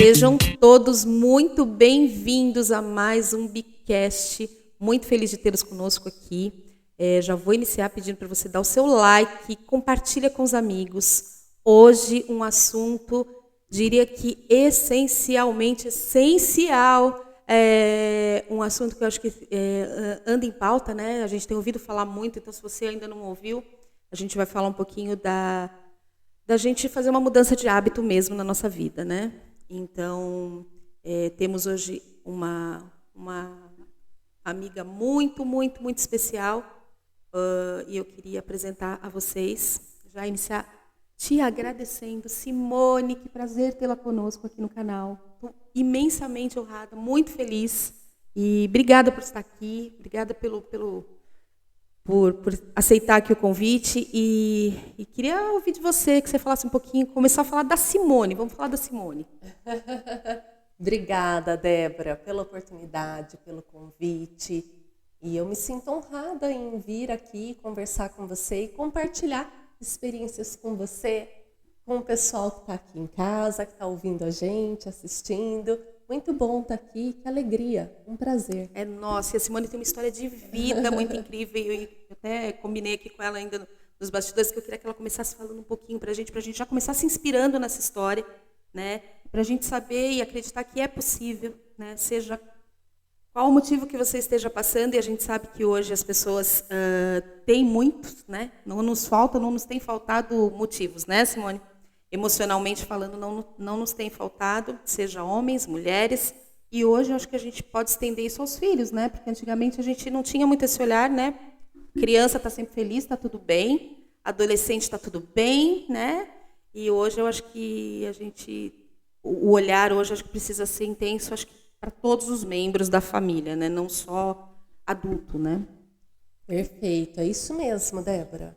Sejam todos muito bem-vindos a mais um Bicast. Muito feliz de tê-los conosco aqui. Já vou iniciar pedindo para você dar o seu like, compartilha com os amigos. Hoje um assunto, diria que essencialmente essencial, um assunto que eu acho que anda em pauta, né? A gente tem ouvido falar muito, então se você ainda não ouviu, a gente vai falar um pouquinho da gente fazer uma mudança de hábito mesmo na nossa vida, né? Então, temos hoje uma amiga muito especial, e eu queria apresentar a vocês, já iniciar te agradecendo. Simone, que prazer tê-la conosco aqui no canal. Estou imensamente honrada, muito feliz, e obrigada por estar aqui, obrigada por aceitar aqui o convite, e queria ouvir de você, que você falasse um pouquinho, começar a falar da Simone. Vamos falar da Simone. Obrigada, Débora, pela oportunidade, pelo convite. E eu me sinto honrada em vir aqui conversar com você e compartilhar experiências com você, com o pessoal que está aqui em casa, que está ouvindo a gente, assistindo. Muito bom estar aqui, que alegria, um prazer. Nossa, e a Simone tem uma história de vida muito incrível, e eu até combinei aqui com ela ainda nos bastidores que eu queria que ela começasse falando um pouquinho para a gente já começar se inspirando nessa história, né? Para a gente saber e acreditar que é possível, né? Seja qual o motivo que você esteja passando, e a gente sabe que hoje as pessoas têm muitos, né? Não nos tem faltado motivos, né, Simone? Emocionalmente falando, não nos tem faltado, seja homens, mulheres, e hoje eu acho que a gente pode estender isso aos filhos, né? Porque antigamente a gente não tinha muito esse olhar, né? Criança está sempre feliz, está tudo bem, adolescente está tudo bem, né? E hoje eu acho que o olhar hoje acho que precisa ser intenso, acho que para todos os membros da família, né? Não só adulto, né? Perfeito, é isso mesmo, Débora.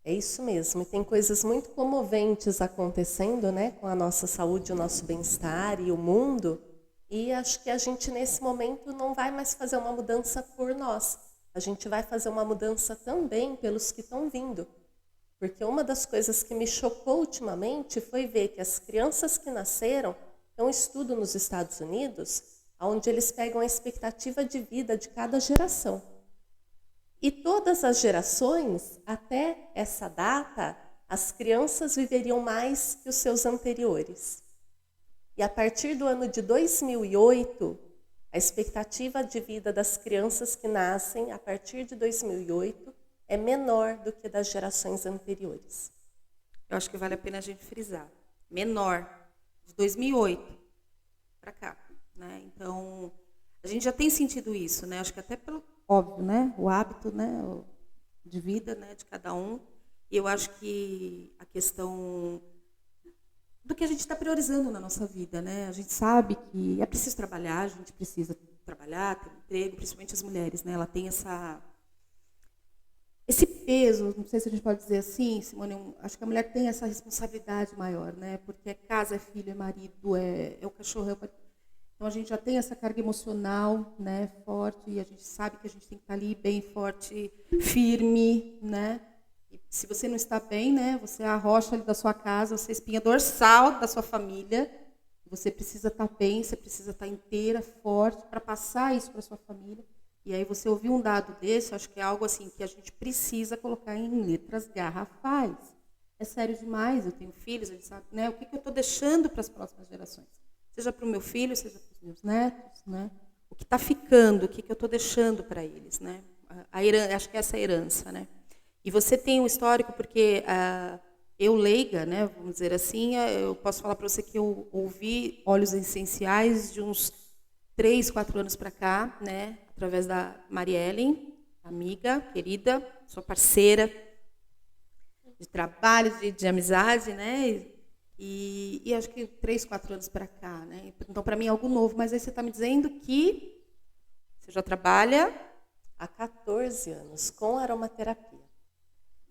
É isso mesmo, e tem coisas muito comoventes acontecendo, né, com a nossa saúde, o nosso bem-estar e o mundo, e acho que a gente, nesse momento, não vai mais fazer uma mudança por nós, a gente vai fazer uma mudança também pelos que estão vindo, porque uma das coisas que me chocou ultimamente foi ver que as crianças que nasceram, tem um estudo nos Estados Unidos, onde eles pegam a expectativa de vida de cada geração. E todas as gerações, até essa data, as crianças viveriam mais que os seus anteriores. E a partir do ano de 2008, a expectativa de vida das crianças que nascem a partir de 2008 é menor do que das gerações anteriores. Eu acho que vale a pena a gente frisar. Menor, de 2008 para cá, né? Então, a gente já tem sentido isso, né? Acho que até pelo óbvio, né? O hábito, né? De vida, né? De cada um. E eu acho que a questão do que a gente está priorizando na nossa vida, né? A gente sabe que é preciso trabalhar, a gente precisa trabalhar, ter um emprego, principalmente as mulheres, né? Ela tem esse peso, não sei se a gente pode dizer assim, Simone, acho que a mulher tem essa responsabilidade maior, né? Porque é casa, é filho, é marido, é o cachorro, é o... Então, a gente já tem essa carga emocional, né, forte, e a gente sabe que a gente tem que estar ali bem forte, firme, né? E se você não está bem, né, você é a rocha ali da sua casa, você é a espinha dorsal da sua família, você precisa estar bem, você precisa estar inteira, forte, para passar isso para a sua família. E aí você ouviu um dado desse, acho que é algo assim que a gente precisa colocar em letras garrafais. É sério demais, eu tenho filhos, a gente sabe, né, o que eu estou deixando para as próximas gerações. Seja para o meu filho, seja para os meus netos, né? O que está ficando, o que eu estou deixando para eles, né? Acho que é essa herança, né? E você tem um histórico, porque eu leiga, né? Vamos dizer assim, eu posso falar para você que eu ouvi óleos essenciais de uns 3, 4 anos para cá, né? Através da Mariellen, amiga, querida, sua parceira de trabalho, de amizade, né? E acho que 3, 4 anos para cá, né? Então, para mim é algo novo, mas aí você está me dizendo que você já trabalha há 14 anos com aromaterapia.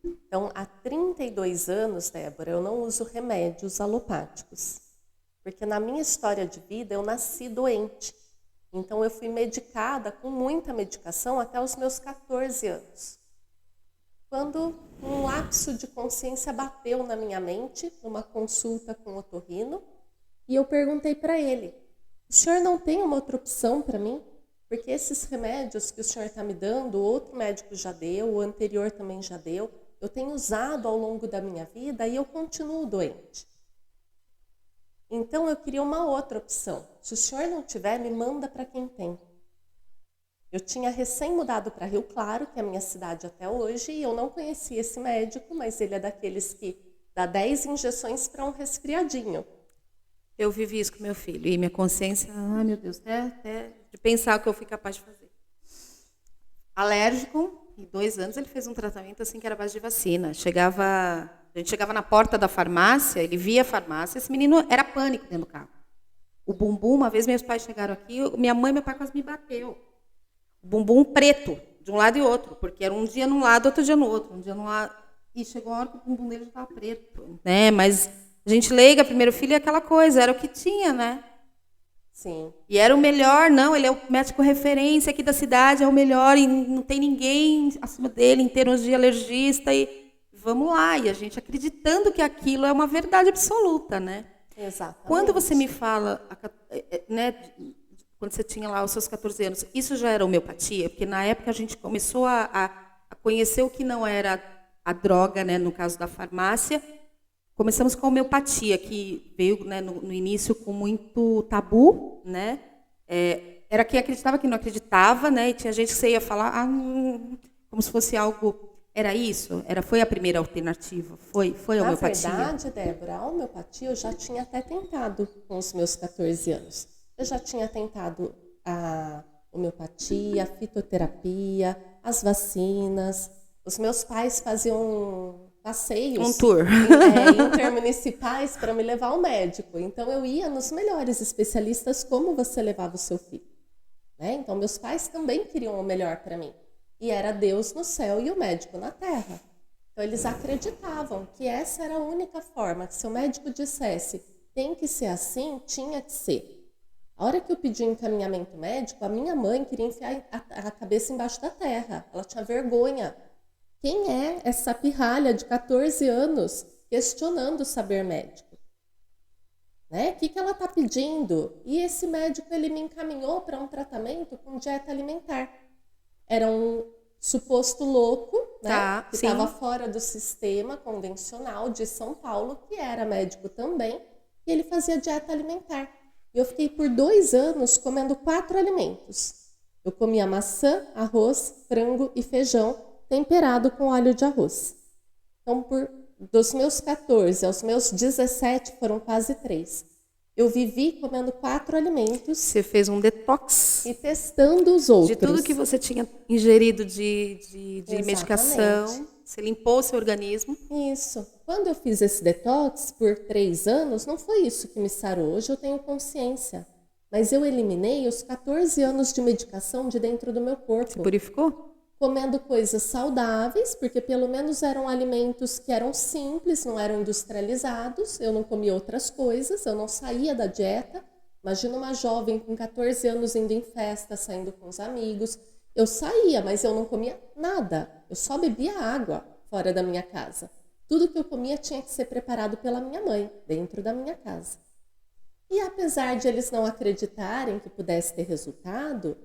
Então, há 32 anos, Débora, eu não uso remédios alopáticos, porque na minha história de vida eu nasci doente. Então, eu fui medicada com muita medicação até os meus 14 anos. Quando um lapso de consciência bateu na minha mente, numa consulta com o otorrino, E eu perguntei para ele, o senhor não tem uma outra opção para mim? Porque esses remédios que o senhor está me dando, outro médico já deu, o anterior também já deu, eu tenho usado ao longo da minha vida e eu continuo doente. Então eu queria uma outra opção. Se o senhor não tiver, me manda para quem tem. Eu tinha recém mudado para Rio Claro, que é a minha cidade até hoje, e eu não conhecia esse médico, mas ele é daqueles que dá 10 injeções para um resfriadinho. Eu vivi isso com meu filho e minha consciência, ai meu Deus, até de pensar o que eu fui capaz de fazer. Alérgico, em 2 anos ele fez um tratamento assim que era base de vacina. A gente chegava na porta da farmácia, ele via a farmácia, esse menino era pânico dentro do carro. O bumbum, uma vez meus pais chegaram aqui, minha mãe e meu pai quase me bateu. O bumbum preto, de um lado e outro, porque era um dia num lado, outro dia no outro, um dia num lado. E chegou a hora que o bumbum dele já estava preto, né? Mas a gente leiga, primeiro filho, é aquela coisa, era o que tinha, né? Sim. E era o melhor, não, ele é o médico referência aqui da cidade, é o melhor, e não tem ninguém acima dele em termos de alergista, e vamos lá, e a gente acreditando que aquilo é uma verdade absoluta, né? Exatamente. Quando você me fala, né, quando você tinha lá os seus 14 anos, isso já era homeopatia? Porque na época a gente começou a conhecer o que não era a droga, né, no caso da farmácia. Começamos com a homeopatia, que veio, né, no início com muito tabu, né? Era quem acreditava, quem não acreditava, né? E tinha gente que você ia falar como se fosse algo. Era isso? Foi a primeira alternativa? Foi a homeopatia? Na verdade, Débora, a homeopatia eu já tinha até tentado com os meus 14 anos. Eu já tinha tentado a homeopatia, a fitoterapia, as vacinas. Os meus pais faziam passeios um tour intermunicipais para me levar ao médico. Então eu ia nos melhores especialistas como você levava o seu filho, né? Então meus pais também queriam o melhor para mim. E era Deus no céu e o médico na terra. Então eles acreditavam que essa era a única forma, que se o médico dissesse tem que ser assim, tinha que ser. A hora que eu pedi um encaminhamento médico, a minha mãe queria enfiar a cabeça embaixo da terra. Ela tinha vergonha. Quem é essa pirralha de 14 anos questionando o saber médico? Né? O que ela está pedindo? E esse médico ele me encaminhou para um tratamento com dieta alimentar. Era um suposto louco, né? Que estava fora do sistema convencional de São Paulo, que era médico também, e ele fazia dieta alimentar. E eu fiquei por 2 anos comendo 4 alimentos. Eu comia maçã, arroz, frango e feijão, temperado com óleo de arroz. Então, dos meus 14 aos meus 17, foram quase 3. Eu vivi comendo 4 alimentos. Você fez um detox. E testando os outros. De tudo que você tinha ingerido de medicação. Você limpou o seu organismo. Isso. Quando eu fiz esse detox por 3 anos, não foi isso que me sarou. Hoje eu tenho consciência. Mas eu eliminei os 14 anos de medicação de dentro do meu corpo. Você purificou? Comendo coisas saudáveis, porque pelo menos eram alimentos que eram simples, não eram industrializados. Eu não comia outras coisas, eu não saía da dieta. Imagina uma jovem com 14 anos indo em festa, saindo com os amigos. Eu saía, mas eu não comia nada. Eu só bebia água fora da minha casa. Tudo que eu comia tinha que ser preparado pela minha mãe, dentro da minha casa. E apesar de eles não acreditarem que pudesse ter resultado,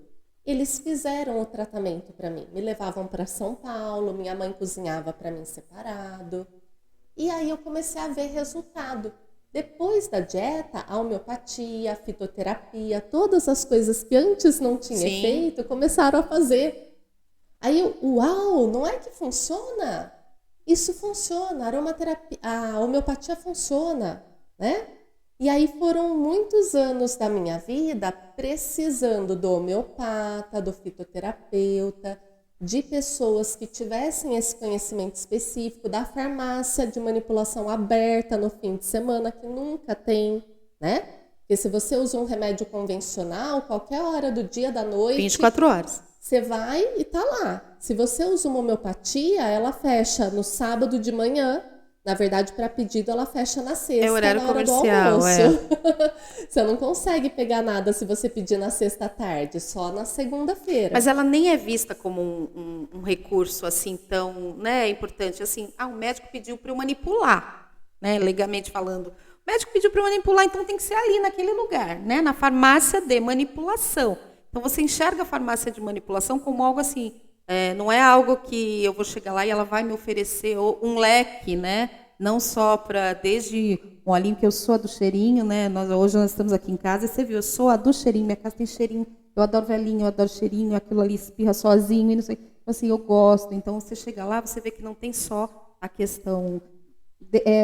eles fizeram o tratamento para mim. Me levavam para São Paulo, minha mãe cozinhava para mim separado. E aí eu comecei a ver resultado. Depois da dieta, a homeopatia, a fitoterapia, todas as coisas que antes não tinha feito, começaram a fazer. Aí eu, uau, não é que funciona? Isso funciona, a homeopatia funciona, né? E aí foram muitos anos da minha vida precisando do homeopata, do fitoterapeuta, de pessoas que tivessem esse conhecimento específico, da farmácia de manipulação aberta no fim de semana, que nunca tem, né? Porque se você usa um remédio convencional, qualquer hora do dia, da noite... 24 horas. Você vai e tá lá. Se você usa uma homeopatia, ela fecha no sábado de manhã. Na verdade, para pedido, ela fecha na sexta, é horário na hora comercial, do almoço. Você não consegue pegar nada se você pedir na sexta à tarde, só na segunda-feira. Mas ela nem é vista como um recurso assim tão, né, importante. Assim, o médico pediu para eu manipular, né, legalmente falando. O médico pediu para manipular, então tem que ser ali, naquele lugar, né? Na farmácia de manipulação. Então, você enxerga a farmácia de manipulação como algo assim, não é algo que eu vou chegar lá e ela vai me oferecer um leque, né? Não só para, desde um olhinho que eu sou a do cheirinho, né? Hoje nós estamos aqui em casa e você viu, eu sou a do cheirinho, minha casa tem cheirinho, eu adoro velhinho, eu adoro cheirinho, aquilo ali espirra sozinho, e não sei. Então, assim, eu gosto. Então, você chega lá, você vê que não tem só a questão,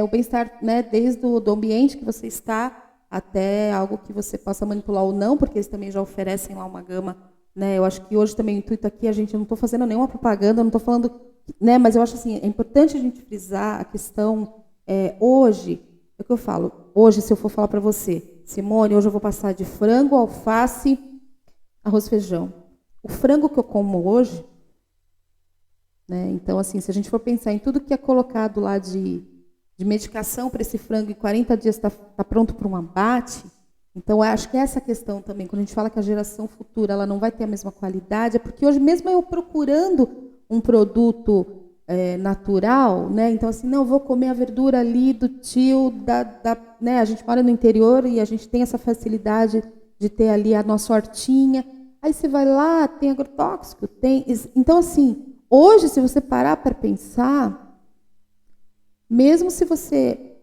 o bem-estar, né? Desde do ambiente que você está, até algo que você possa manipular ou não, porque eles também já oferecem lá uma gama, né? Eu acho que hoje também o intuito aqui, a gente não estou fazendo nenhuma propaganda, não estou falando, né? Mas eu acho assim, é importante a gente frisar a questão, hoje, é o que eu falo, hoje, se eu for falar para você, Simone, hoje eu vou passar de frango, alface, arroz e feijão. O frango que eu como hoje, né? Então, assim, se a gente for pensar em tudo que é colocado lá de medicação para esse frango, em 40 dias está pronto para um abate. Então, eu acho que essa questão também, quando a gente fala que a geração futura ela não vai ter a mesma qualidade, é porque hoje, mesmo eu procurando um produto natural, né? Então, assim, não, eu vou comer a verdura ali do tio, né? A gente mora no interior e a gente tem essa facilidade de ter ali a nossa hortinha. Aí você vai lá, tem agrotóxico, tem... Então, assim, hoje, se você parar para pensar, mesmo se você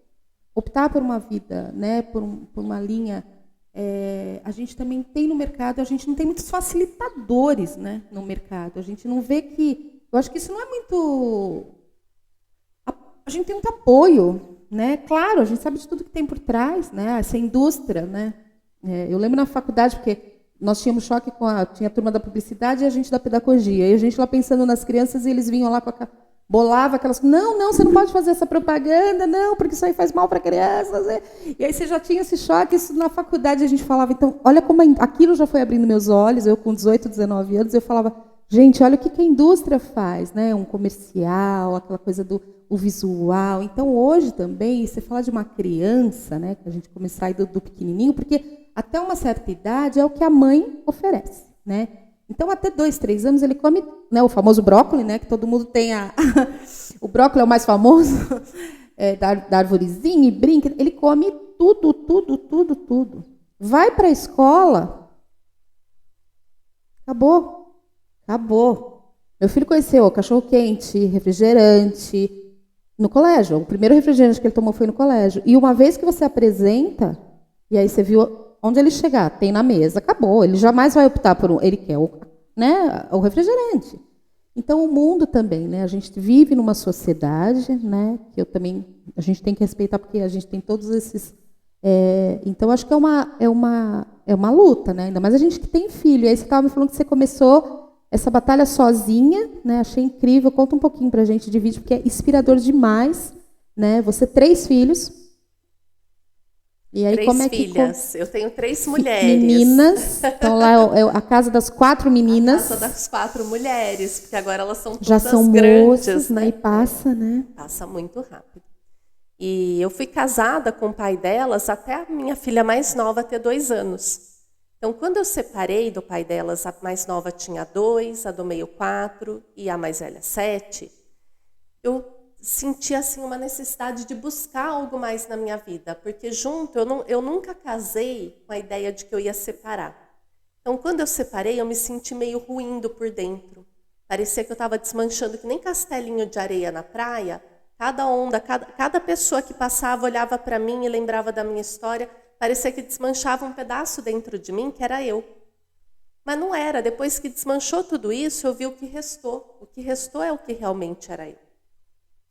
optar por uma vida, né, por uma linha, a gente também tem no mercado, a gente não tem muitos facilitadores, né, no mercado. A gente não vê que... Eu acho que isso não é muito... A gente tem muito apoio, né? Claro, a gente sabe de tudo que tem por trás, né? Essa indústria, né? Eu lembro na faculdade, porque nós tínhamos choque tinha a turma da publicidade e a gente da pedagogia. E a gente lá pensando nas crianças e eles vinham lá com bolava aquelas... Não, você não pode fazer essa propaganda, não, porque isso aí faz mal para crianças. E aí você já tinha esse choque, isso na faculdade a gente falava, então, olha como aquilo já foi abrindo meus olhos, eu com 18, 19 anos, eu falava, gente, olha o que a indústria faz, né? Um comercial, aquela coisa o visual. Então, hoje também, você fala de uma criança, né, que a gente começar a ir do pequenininho, porque até uma certa idade é o que a mãe oferece, né? Então, até 2, 3 anos, ele come, né, o famoso brócolis, né, que todo mundo tem o brócolis é o mais famoso, da arvorezinha e brinca. Ele come tudo. Vai para a escola, acabou. Meu filho conheceu cachorro-quente, refrigerante, no colégio. O primeiro refrigerante que ele tomou foi no colégio. E uma vez que você apresenta, e aí você viu onde ele chegar, tem na mesa, acabou. Ele jamais vai optar por ele quer o refrigerante. Então, o mundo também, né? A gente vive numa sociedade, né? Que a gente tem que respeitar, porque a gente tem todos esses... então, acho que é uma luta, né? Ainda mais a gente que tem filho. E aí você estava me falando que você começou essa batalha sozinha, né? Achei incrível. Conta um pouquinho para a gente de vídeo, porque é inspirador demais, né? Você 3 filhos. E aí, 3 como é filhas. Eu tenho 3 mulheres. Meninas. Então, lá é a casa das 4 meninas. A casa das 4 mulheres, porque agora elas são todas já são grandes, moças, né? E passa, né? Passa muito rápido. E eu fui casada com o pai delas até a minha filha mais nova ter 2 anos. Então, quando eu separei do pai delas, a mais nova tinha 2, a do meio 4 e a mais velha 7, eu senti assim uma necessidade de buscar algo mais na minha vida, porque junto eu nunca casei com a ideia de que eu ia separar. Então, quando eu separei, eu me senti meio ruindo por dentro. Parecia que eu estava desmanchando, que nem castelinho de areia na praia. Cada onda, cada pessoa que passava olhava para mim e lembrava da minha história, parecia que desmanchava um pedaço dentro de mim, que era eu. Mas não era. Depois que desmanchou tudo isso, eu vi o que restou. O que restou é o que realmente era eu.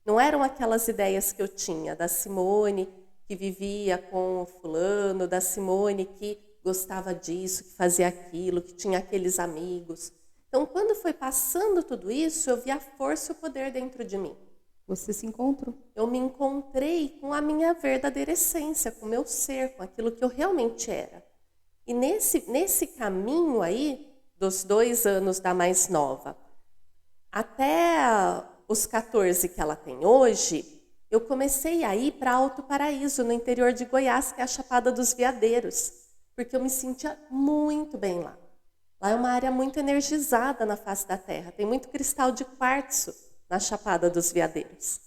Não eram aquelas ideias que eu tinha da Simone, que vivia com o fulano, da Simone que gostava disso, que fazia aquilo, que tinha aqueles amigos. Então, quando foi passando tudo isso, eu vi a força e o poder dentro de mim. Você se encontrou. Eu me encontrei com a minha verdadeira essência, com o meu ser, com aquilo que eu realmente era. E nesse caminho aí, dos 2 anos da mais nova, até os 14 que ela tem hoje, eu comecei a ir para Alto Paraíso, no interior de Goiás, que é a Chapada dos Veadeiros, porque eu me sentia muito bem lá. Lá é uma área muito energizada na face da terra, tem muito cristal de quartzo na Chapada dos Veadeiros.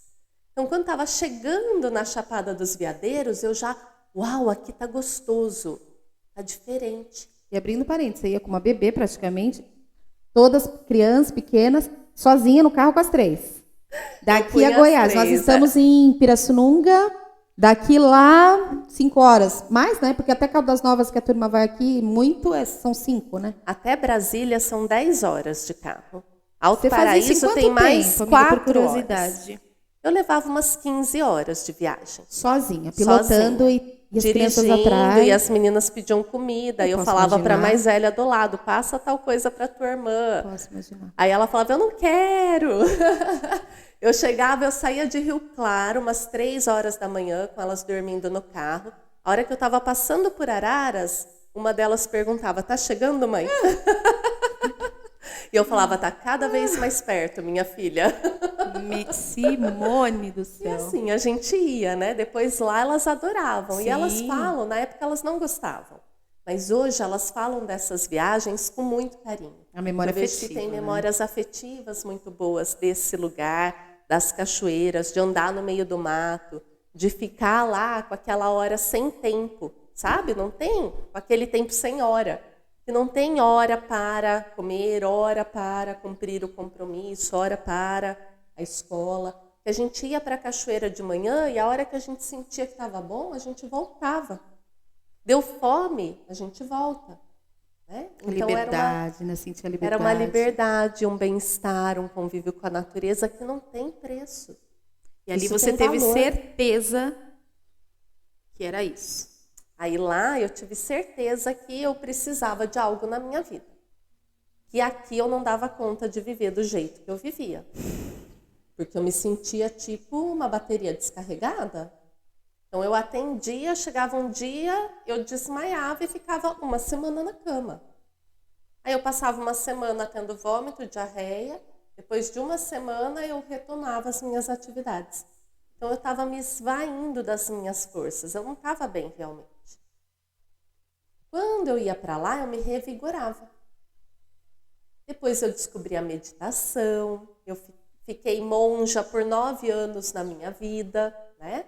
Então, quando estava chegando na Chapada dos Veadeiros, eu já uau, aqui tá gostoso, tá diferente. E abrindo parênteses, você ia com uma bebê praticamente, todas crianças pequenas, sozinha no carro com as 3. Daqui a Goiás, nós estamos em Pirassununga, daqui lá 5 horas. Mais, né? Porque até Caldas Novas, que a turma vai aqui, são 5, né? Até Brasília são 10 horas de carro. Alto Paraíso tem mais 4 horas. Eu levava umas 15 horas de viagem. Sozinha, pilotando e as crianças atrás. E as meninas pediam comida. E eu falava para a mais velha do lado, passa tal coisa para tua irmã. Posso imaginar. Aí ela falava, eu não quero. Eu chegava, eu saía de Rio Claro, umas 3 horas da manhã, com elas dormindo no carro. A hora que eu estava passando por Araras, uma delas perguntava, tá chegando, mãe? E eu falava, tá cada vez mais perto, minha filha. Simone do céu. E assim, a gente ia, né? Depois lá elas adoravam. Sim. E elas falam, na época elas não gostavam. Mas hoje elas falam dessas viagens com muito carinho. A memória afetiva. Que tem memórias afetivas muito boas desse lugar, das cachoeiras, de andar no meio do mato, de ficar lá com aquela hora sem tempo, sabe? Não tem com aquele tempo sem hora. Que não tem hora para comer, hora para cumprir o compromisso, hora para a escola. Que a gente ia para a cachoeira de manhã e a hora que a gente sentia que estava bom, a gente voltava. Deu fome, a gente volta. Né? Então, liberdade, né? Sentir a liberdade. Era uma liberdade, um bem-estar, um convívio com a natureza que não tem preço. E ali você teve certeza que era isso. Aí lá eu tive certeza que eu precisava de algo na minha vida. Que aqui eu não dava conta de viver do jeito que eu vivia. Porque eu me sentia tipo uma bateria descarregada. Então eu atendia, chegava um dia, eu desmaiava e ficava uma semana na cama. Aí eu passava uma semana tendo vômito, diarreia. Depois de uma semana eu retomava as minhas atividades. Então eu estava me esvaindo das minhas forças. Eu não estava bem realmente. Quando eu ia para lá, eu me revigorava. Depois eu descobri a meditação, eu fiquei monja por 9 anos na minha vida, né?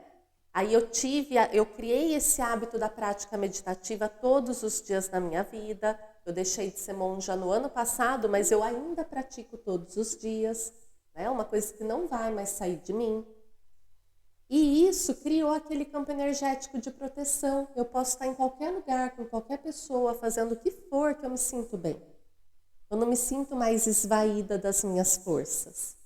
Aí eu criei esse hábito da prática meditativa todos os dias da minha vida. Eu deixei de ser monja no ano passado, mas eu ainda pratico todos os dias, né? Uma coisa que não vai mais sair de mim. E isso criou aquele campo energético de proteção. Eu posso estar em qualquer lugar, com qualquer pessoa, fazendo o que for, que eu me sinto bem. Eu não me sinto mais esvaída das minhas forças.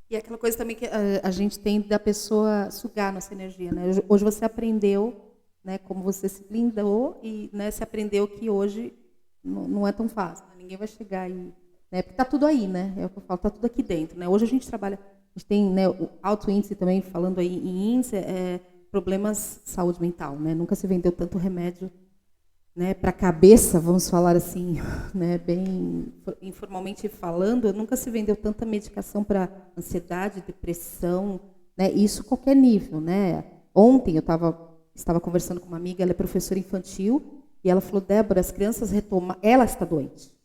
E aquela coisa também que a gente tem da pessoa sugar nossa energia, né? Hoje você aprendeu, né, como você se blindou e, né, se aprendeu que hoje não é tão fácil. Né? Ninguém vai chegar aí, né? Porque tá tudo aí, né? É o que eu falo, tá tudo aqui dentro, né? Hoje a gente trabalha, a gente tem, né, o alto índice também, falando aí em índice, problemas de saúde mental, né? Nunca se vendeu tanto remédio, né, para a cabeça, vamos falar assim, né, bem informalmente falando, nunca se vendeu tanta medicação para ansiedade, depressão, né, isso qualquer nível, né. Ontem eu estava conversando com uma amiga, ela é professora infantil, e ela falou, Débora, as crianças retomam, ela está doente.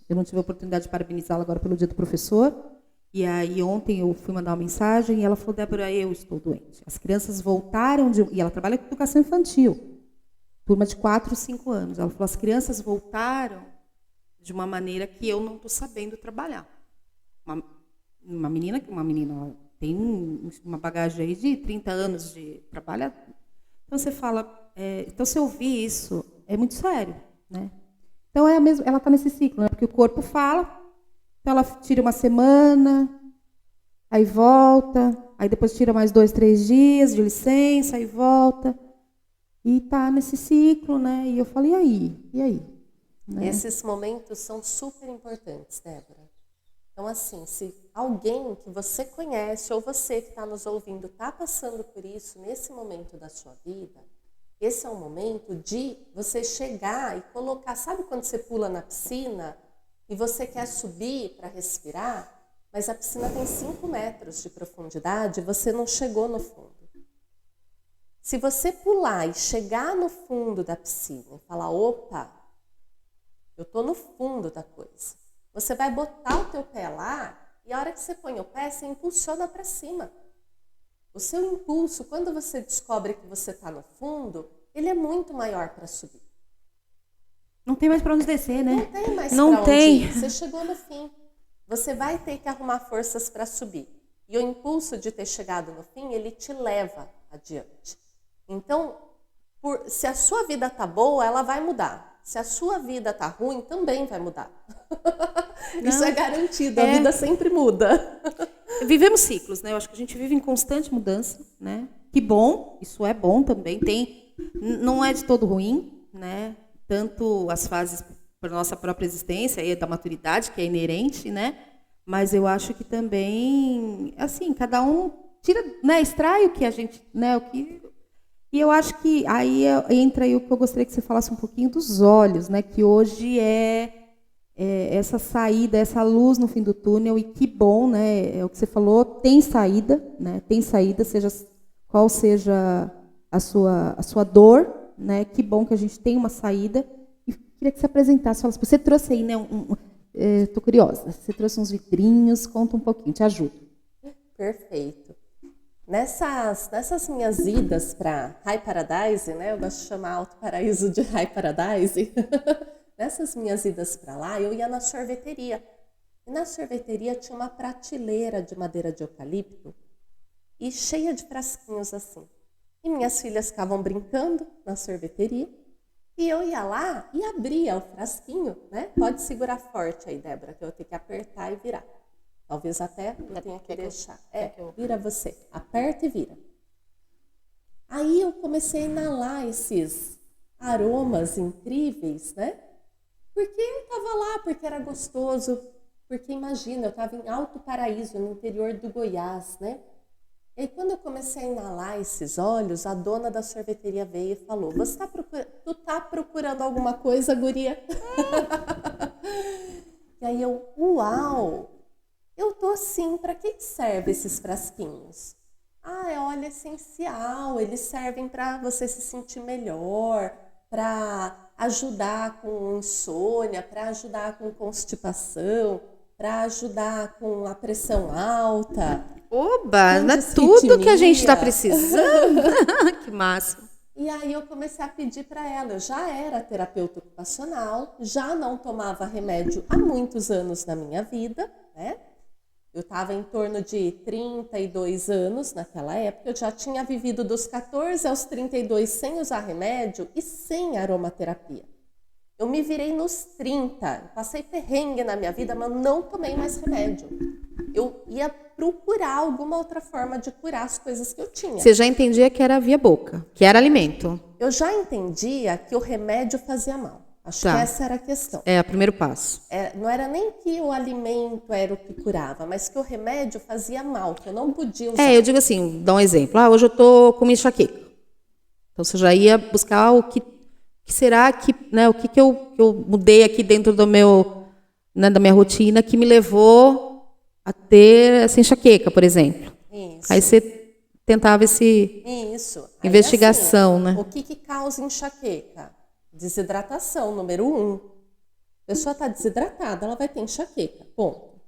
Eu não tive a oportunidade de parabenizá-la agora pelo dia do professor, e aí ontem eu fui mandar uma mensagem, e ela falou, Débora, eu estou doente. As crianças voltaram, e ela trabalha com educação infantil, turma de 4, 5 anos. Ela falou, as crianças voltaram de uma maneira que eu não estou sabendo trabalhar. Uma menina ela tem uma bagagem aí de 30 anos de trabalho. Então você fala, então se eu ouvir isso, é muito sério, né? Então ela está nesse ciclo, né? Porque o corpo fala, então ela tira uma semana, aí volta, aí depois tira mais 2, 3 dias de licença, aí volta. E está nesse ciclo, né? E eu falei, e aí? Né? Esses momentos são super importantes, Débora. Então, assim, se alguém que você conhece ou você que está nos ouvindo está passando por isso nesse momento da sua vida, esse é o momento de você chegar e colocar... Sabe quando você pula na piscina e você quer subir para respirar, mas a piscina tem 5 metros de profundidade e você não chegou no fundo? Se você pular e chegar no fundo da piscina e falar, opa, eu estou no fundo da coisa, você vai botar o teu pé lá e a hora que você põe o pé, você impulsiona para cima. O seu impulso, quando você descobre que você está no fundo, ele é muito maior para subir. Não tem mais para onde descer, né? Não tem mais Não para onde tem. ir. Você chegou no fim. Você vai ter que arrumar forças para subir. E o impulso de ter chegado no fim, ele te leva adiante. Então, se a sua vida tá boa, ela vai mudar. Se a sua vida tá ruim, também vai mudar. Isso é garantido, a vida sempre muda. Vivemos ciclos, né? Eu acho que a gente vive em constante mudança, né? Que bom, isso é bom também. Não é de todo ruim, né? Tanto as fases para nossa própria existência e da maturidade, que é inerente, né? Mas eu acho que também, assim, cada um tira, né? Extrai o que a gente, né? E eu acho que aí entra aí o que eu gostaria que você falasse um pouquinho dos olhos, né? Que hoje é essa saída, essa luz no fim do túnel, e que bom, né? É o que você falou, tem saída, né? Tem saída, qual seja a sua dor, né? Que bom que a gente tem uma saída. E queria que você apresentasse, falasse, você trouxe aí, né? Estou curiosa. Você trouxe uns vidrinhos, conta um pouquinho, te ajudo. Perfeito. Nessas minhas idas para High Paradise, né? Eu gosto de chamar Alto Paraíso de High Paradise. Nessas minhas idas para lá, eu ia na sorveteria. E na sorveteria tinha uma prateleira de madeira de eucalipto e cheia de frasquinhos assim. E minhas filhas ficavam brincando na sorveteria. E eu ia lá e abria o frasquinho, né? Pode segurar forte aí, Débora, que eu vou ter que apertar e virar. Talvez até eu tenha que deixar. Vira você. Aperta e vira. Aí eu comecei a inalar esses aromas incríveis, né? Porque eu estava lá, porque era gostoso. Porque imagina, eu estava em Alto Paraíso, no interior do Goiás, né? E aí, quando eu comecei a inalar esses óleos, a dona da sorveteria veio e falou: tu tá procurando alguma coisa, guria? E aí eu, uau! Eu tô assim, para que serve esses frasquinhos? É óleo essencial, eles servem para você se sentir melhor, para ajudar com insônia, para ajudar com constipação, para ajudar com a pressão alta. Oba, é tudo que a gente está precisando. Que massa. E aí eu comecei a pedir para ela. Eu já era terapeuta ocupacional, já não tomava remédio há muitos anos na minha vida, né? Eu estava em torno de 32 anos naquela época. Eu já tinha vivido dos 14 aos 32 sem usar remédio e sem aromaterapia. Eu me virei nos 30, passei perrengue na minha vida, mas não tomei mais remédio. Eu ia procurar alguma outra forma de curar as coisas que eu tinha. Você já entendia que era via boca, que era alimento? Eu já entendia que o remédio fazia mal. Acho que essa era a questão. É o primeiro passo. Não era nem que o alimento era o que curava, mas que o remédio fazia mal, que eu não podia usar. Eu digo assim, dá um exemplo. Hoje eu estou com enxaqueca. Então você já ia buscar o que será que, né, o que eu mudei aqui dentro do meu, né, da minha rotina que me levou a ter essa enxaqueca, por exemplo. Isso. Aí você tentava investigação, aí, assim, né? O que causa enxaqueca? Desidratação, número 1. A pessoa está desidratada, ela vai ter enxaqueca, ponto.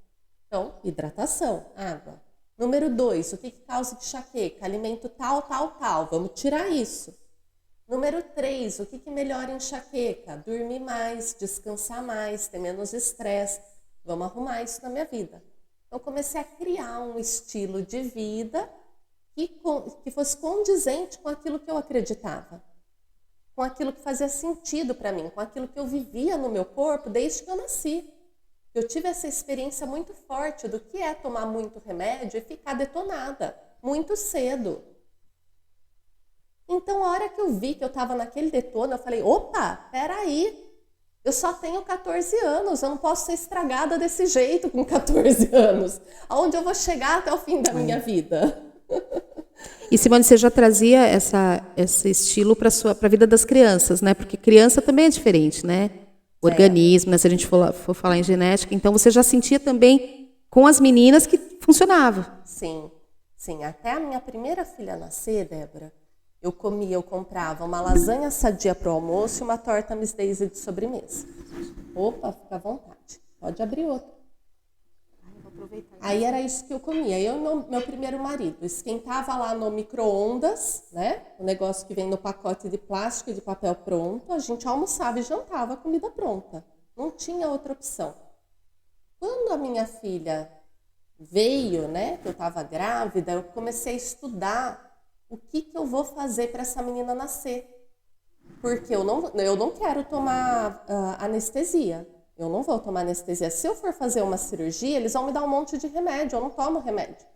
Então, hidratação, água. Número 2, o que causa enxaqueca? Alimento tal, tal, tal. Vamos tirar isso. Número 3, o que melhora a enxaqueca? Dormir mais, descansar mais, ter menos estresse. Vamos arrumar isso na minha vida. Então, comecei a criar um estilo de vida que fosse condizente com aquilo que eu acreditava, com aquilo que fazia sentido para mim, com aquilo que eu vivia no meu corpo desde que eu nasci. Eu tive essa experiência muito forte do que é tomar muito remédio e ficar detonada muito cedo. Então, a hora que eu vi que eu estava naquele detono, eu falei, opa, peraí, eu só tenho 14 anos, eu não posso ser estragada desse jeito com 14 anos. Aonde eu vou chegar até o fim da minha vida? E Simone, você já trazia esse estilo para a vida das crianças, né? Porque criança também é diferente, né? O organismo, né? Se a gente for falar em genética, então você já sentia também com as meninas que funcionava. Sim. Até a minha primeira filha nascer, Débora, eu comprava uma lasanha sadia para o almoço e uma torta Miss Daisy de sobremesa. Opa, fica à vontade. Pode abrir outra. Vou Aí era isso que eu comia. Eu e meu primeiro marido esquentava lá no micro-ondas, né? O negócio que vem no pacote de plástico e de papel pronto. A gente almoçava e jantava a comida pronta. Não tinha outra opção. Quando a minha filha veio, né? Que eu estava grávida, eu comecei a estudar o que eu vou fazer para essa menina nascer. Porque eu não quero tomar anestesia. Eu não vou tomar anestesia. Se eu for fazer uma cirurgia, eles vão me dar um monte de remédio. Eu não tomo remédio.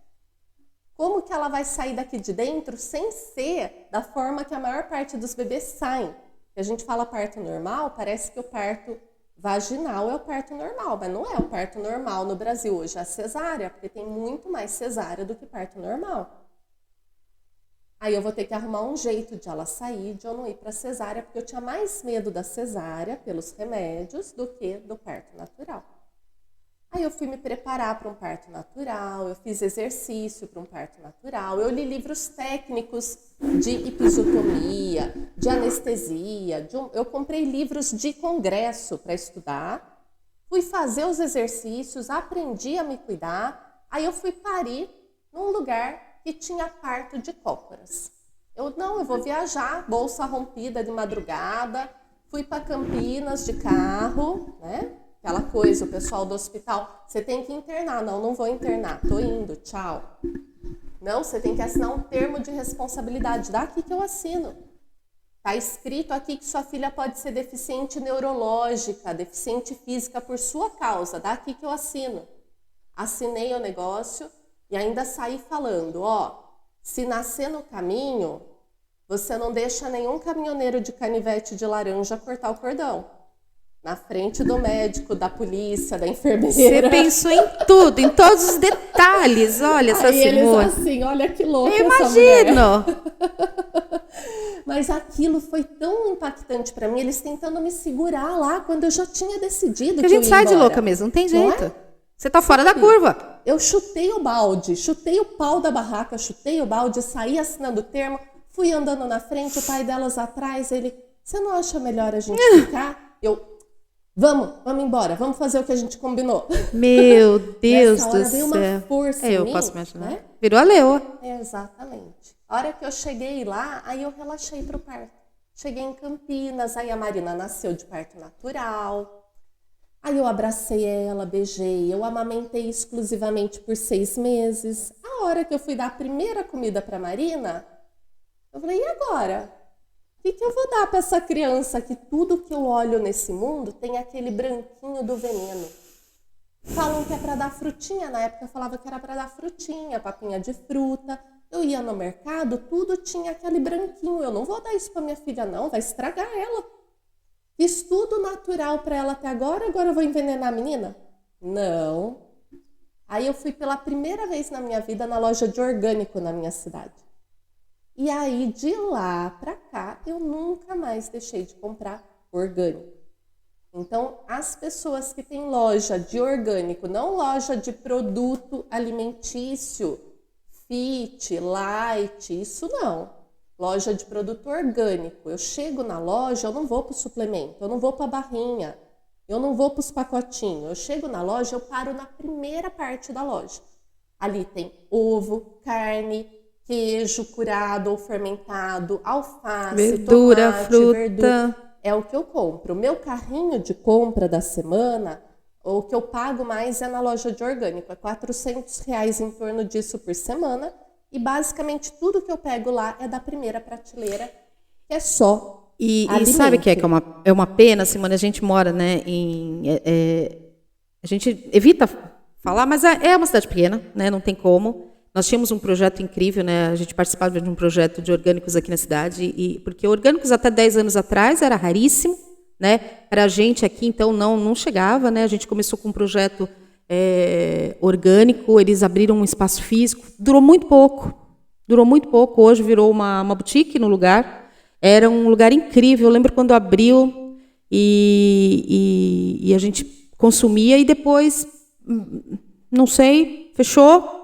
Como que ela vai sair daqui de dentro sem ser da forma que a maior parte dos bebês saem? A gente fala parto normal, parece que o parto vaginal é o parto normal, mas não é o parto normal no Brasil hoje, é a cesárea, porque tem muito mais cesárea do que parto normal. Aí eu vou ter que arrumar um jeito de ela sair, de eu não ir para cesárea, porque eu tinha mais medo da cesárea pelos remédios do que do parto natural. Aí eu fui me preparar para um parto natural, eu fiz exercício para um parto natural, eu li livros técnicos de episiotomia, de anestesia, eu comprei livros de congresso para estudar, fui fazer os exercícios, aprendi a me cuidar, aí eu fui parir num lugar que tinha parto de cócoras. Eu vou viajar, bolsa rompida de madrugada, fui para Campinas de carro, né? Aquela coisa, o pessoal do hospital, você tem que internar. Não vou internar, tô indo, tchau. Não, você tem que assinar um termo de responsabilidade, dá aqui que eu assino. Tá escrito aqui que sua filha pode ser deficiente neurológica, deficiente física por sua causa, dá aqui que eu assino. Assinei o negócio e ainda saí falando, se nascer no caminho, você não deixa nenhum caminhoneiro de canivete de laranja cortar o cordão. Na frente do médico, da polícia, da enfermeira. Você pensou em tudo, em todos os detalhes. Olha essa Simone. Eles assim, olha que louca essa mulher. Eu imagino. Mas aquilo foi tão impactante para mim, eles tentando me segurar lá, quando eu já tinha decidido que a gente sai de embora. louca mesmo, não tem jeito. Não é? Você tá fora da curva. Eu chutei o balde, chutei o pau da barraca, chutei o balde, saí assinando o termo, fui andando na frente, o pai delas atrás, ele, você não acha melhor a gente ficar? Vamos embora, vamos fazer o que a gente combinou. Meu Deus do céu. Uma força em eu mim, posso imaginar. Né? Virou a leoa. Exatamente. A hora que eu cheguei lá, aí eu relaxei pro parto. Cheguei em Campinas, aí a Marina nasceu de parto natural. Aí eu abracei ela, beijei, eu amamentei exclusivamente por 6 meses. A hora que eu fui dar a primeira comida para Marina, eu falei, e agora? O que eu vou dar para essa criança que tudo que eu olho nesse mundo tem aquele branquinho do veneno? Falam que é para dar frutinha, na época eu falava que era para dar frutinha, papinha de fruta. Eu ia no mercado, tudo tinha aquele branquinho. Eu não vou dar isso para minha filha não, vai estragar ela. Fiz tudo natural para ela até agora eu vou envenenar a menina? Não. Aí eu fui pela primeira vez na minha vida na loja de orgânico na minha cidade. E aí de lá para cá eu nunca mais deixei de comprar orgânico. Então as pessoas que têm loja de orgânico, não loja de produto alimentício, fit, light, isso não. Loja de produto orgânico. Eu chego na loja, eu não vou para o suplemento, eu não vou para a barrinha, eu não vou para os pacotinhos. Eu chego na loja, eu paro na primeira parte da loja. Ali tem ovo, carne, queijo curado ou fermentado, alface, verdura, tomate, fruta. Verdura. É o que eu compro. O meu carrinho de compra da semana, o que eu pago mais é na loja de orgânico. É R$400 em torno disso por semana. E basicamente tudo que eu pego lá é da primeira prateleira, que é só E sabe o que é uma pena, Simone? A gente mora, né, a gente evita falar, mas é uma cidade pequena, né, não tem como. Nós tínhamos um projeto incrível, né, a gente participava de um projeto de orgânicos aqui na cidade, porque orgânicos até 10 anos atrás era raríssimo, né, para a gente aqui, então não chegava, né, a gente começou com um projeto orgânico, eles abriram um espaço físico, durou muito pouco, hoje virou uma boutique no lugar, era um lugar incrível, eu lembro quando abriu e a gente consumia e depois, não sei, fechou,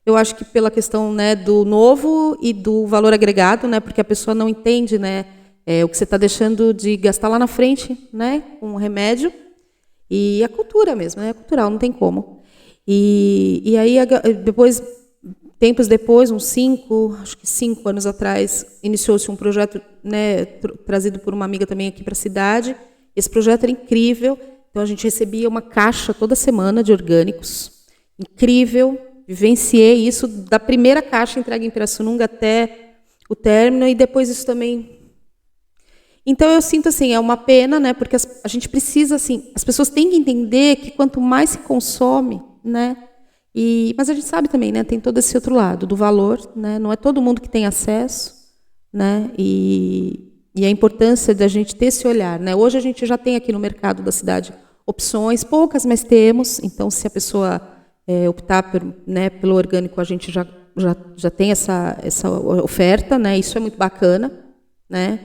eu acho que pela questão, né, do novo e do valor agregado, né, porque a pessoa não entende, né, o que você está deixando de gastar lá na frente, né, com o remédio. E a cultura mesmo, né? É cultural, não tem como. E aí, depois, tempos depois, acho que 5 anos atrás, iniciou-se um projeto, né, trazido por uma amiga também aqui para a cidade. Esse projeto era incrível. Então, a gente recebia uma caixa toda semana de orgânicos. Incrível. Vivenciei isso da primeira caixa entregue em Pirassununga até o término, e depois isso também. Então, eu sinto assim, é uma pena, né, porque a gente precisa, assim, as pessoas têm que entender que quanto mais se consome, né, mas a gente sabe também, né, tem todo esse outro lado do valor, né, não é todo mundo que tem acesso, né, e a importância da gente ter esse olhar, né. Hoje a gente já tem aqui no mercado da cidade opções, poucas, mas temos. Então, se a pessoa optar pelo orgânico, a gente já tem essa oferta, né? Isso é muito bacana, né?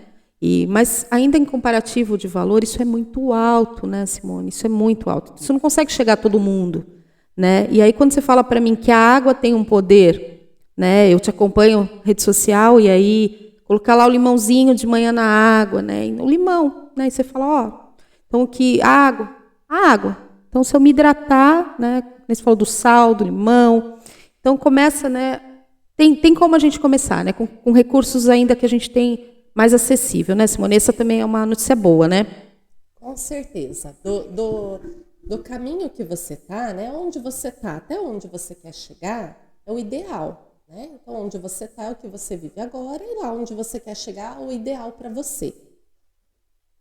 Mas ainda em comparativo de valor, isso é muito alto, né, Simone? Isso é muito alto. Isso não consegue chegar a todo mundo, né? E aí, quando você fala para mim que a água tem um poder, né? Eu te acompanho na rede social, e aí colocar lá o limãozinho de manhã na água, né? O limão, né? E você fala, então que a água. Então, se eu me hidratar, né? Você falou do sal, do limão. Então, começa, né? Tem como a gente começar, né? Com recursos ainda que a gente tem mais acessível, né, Simone? Essa também é uma notícia boa, né? Com certeza. Do caminho que você está, né? Onde você está, até onde você quer chegar, é o ideal, né? Então, onde você está é o que você vive agora, e lá onde você quer chegar é o ideal para você.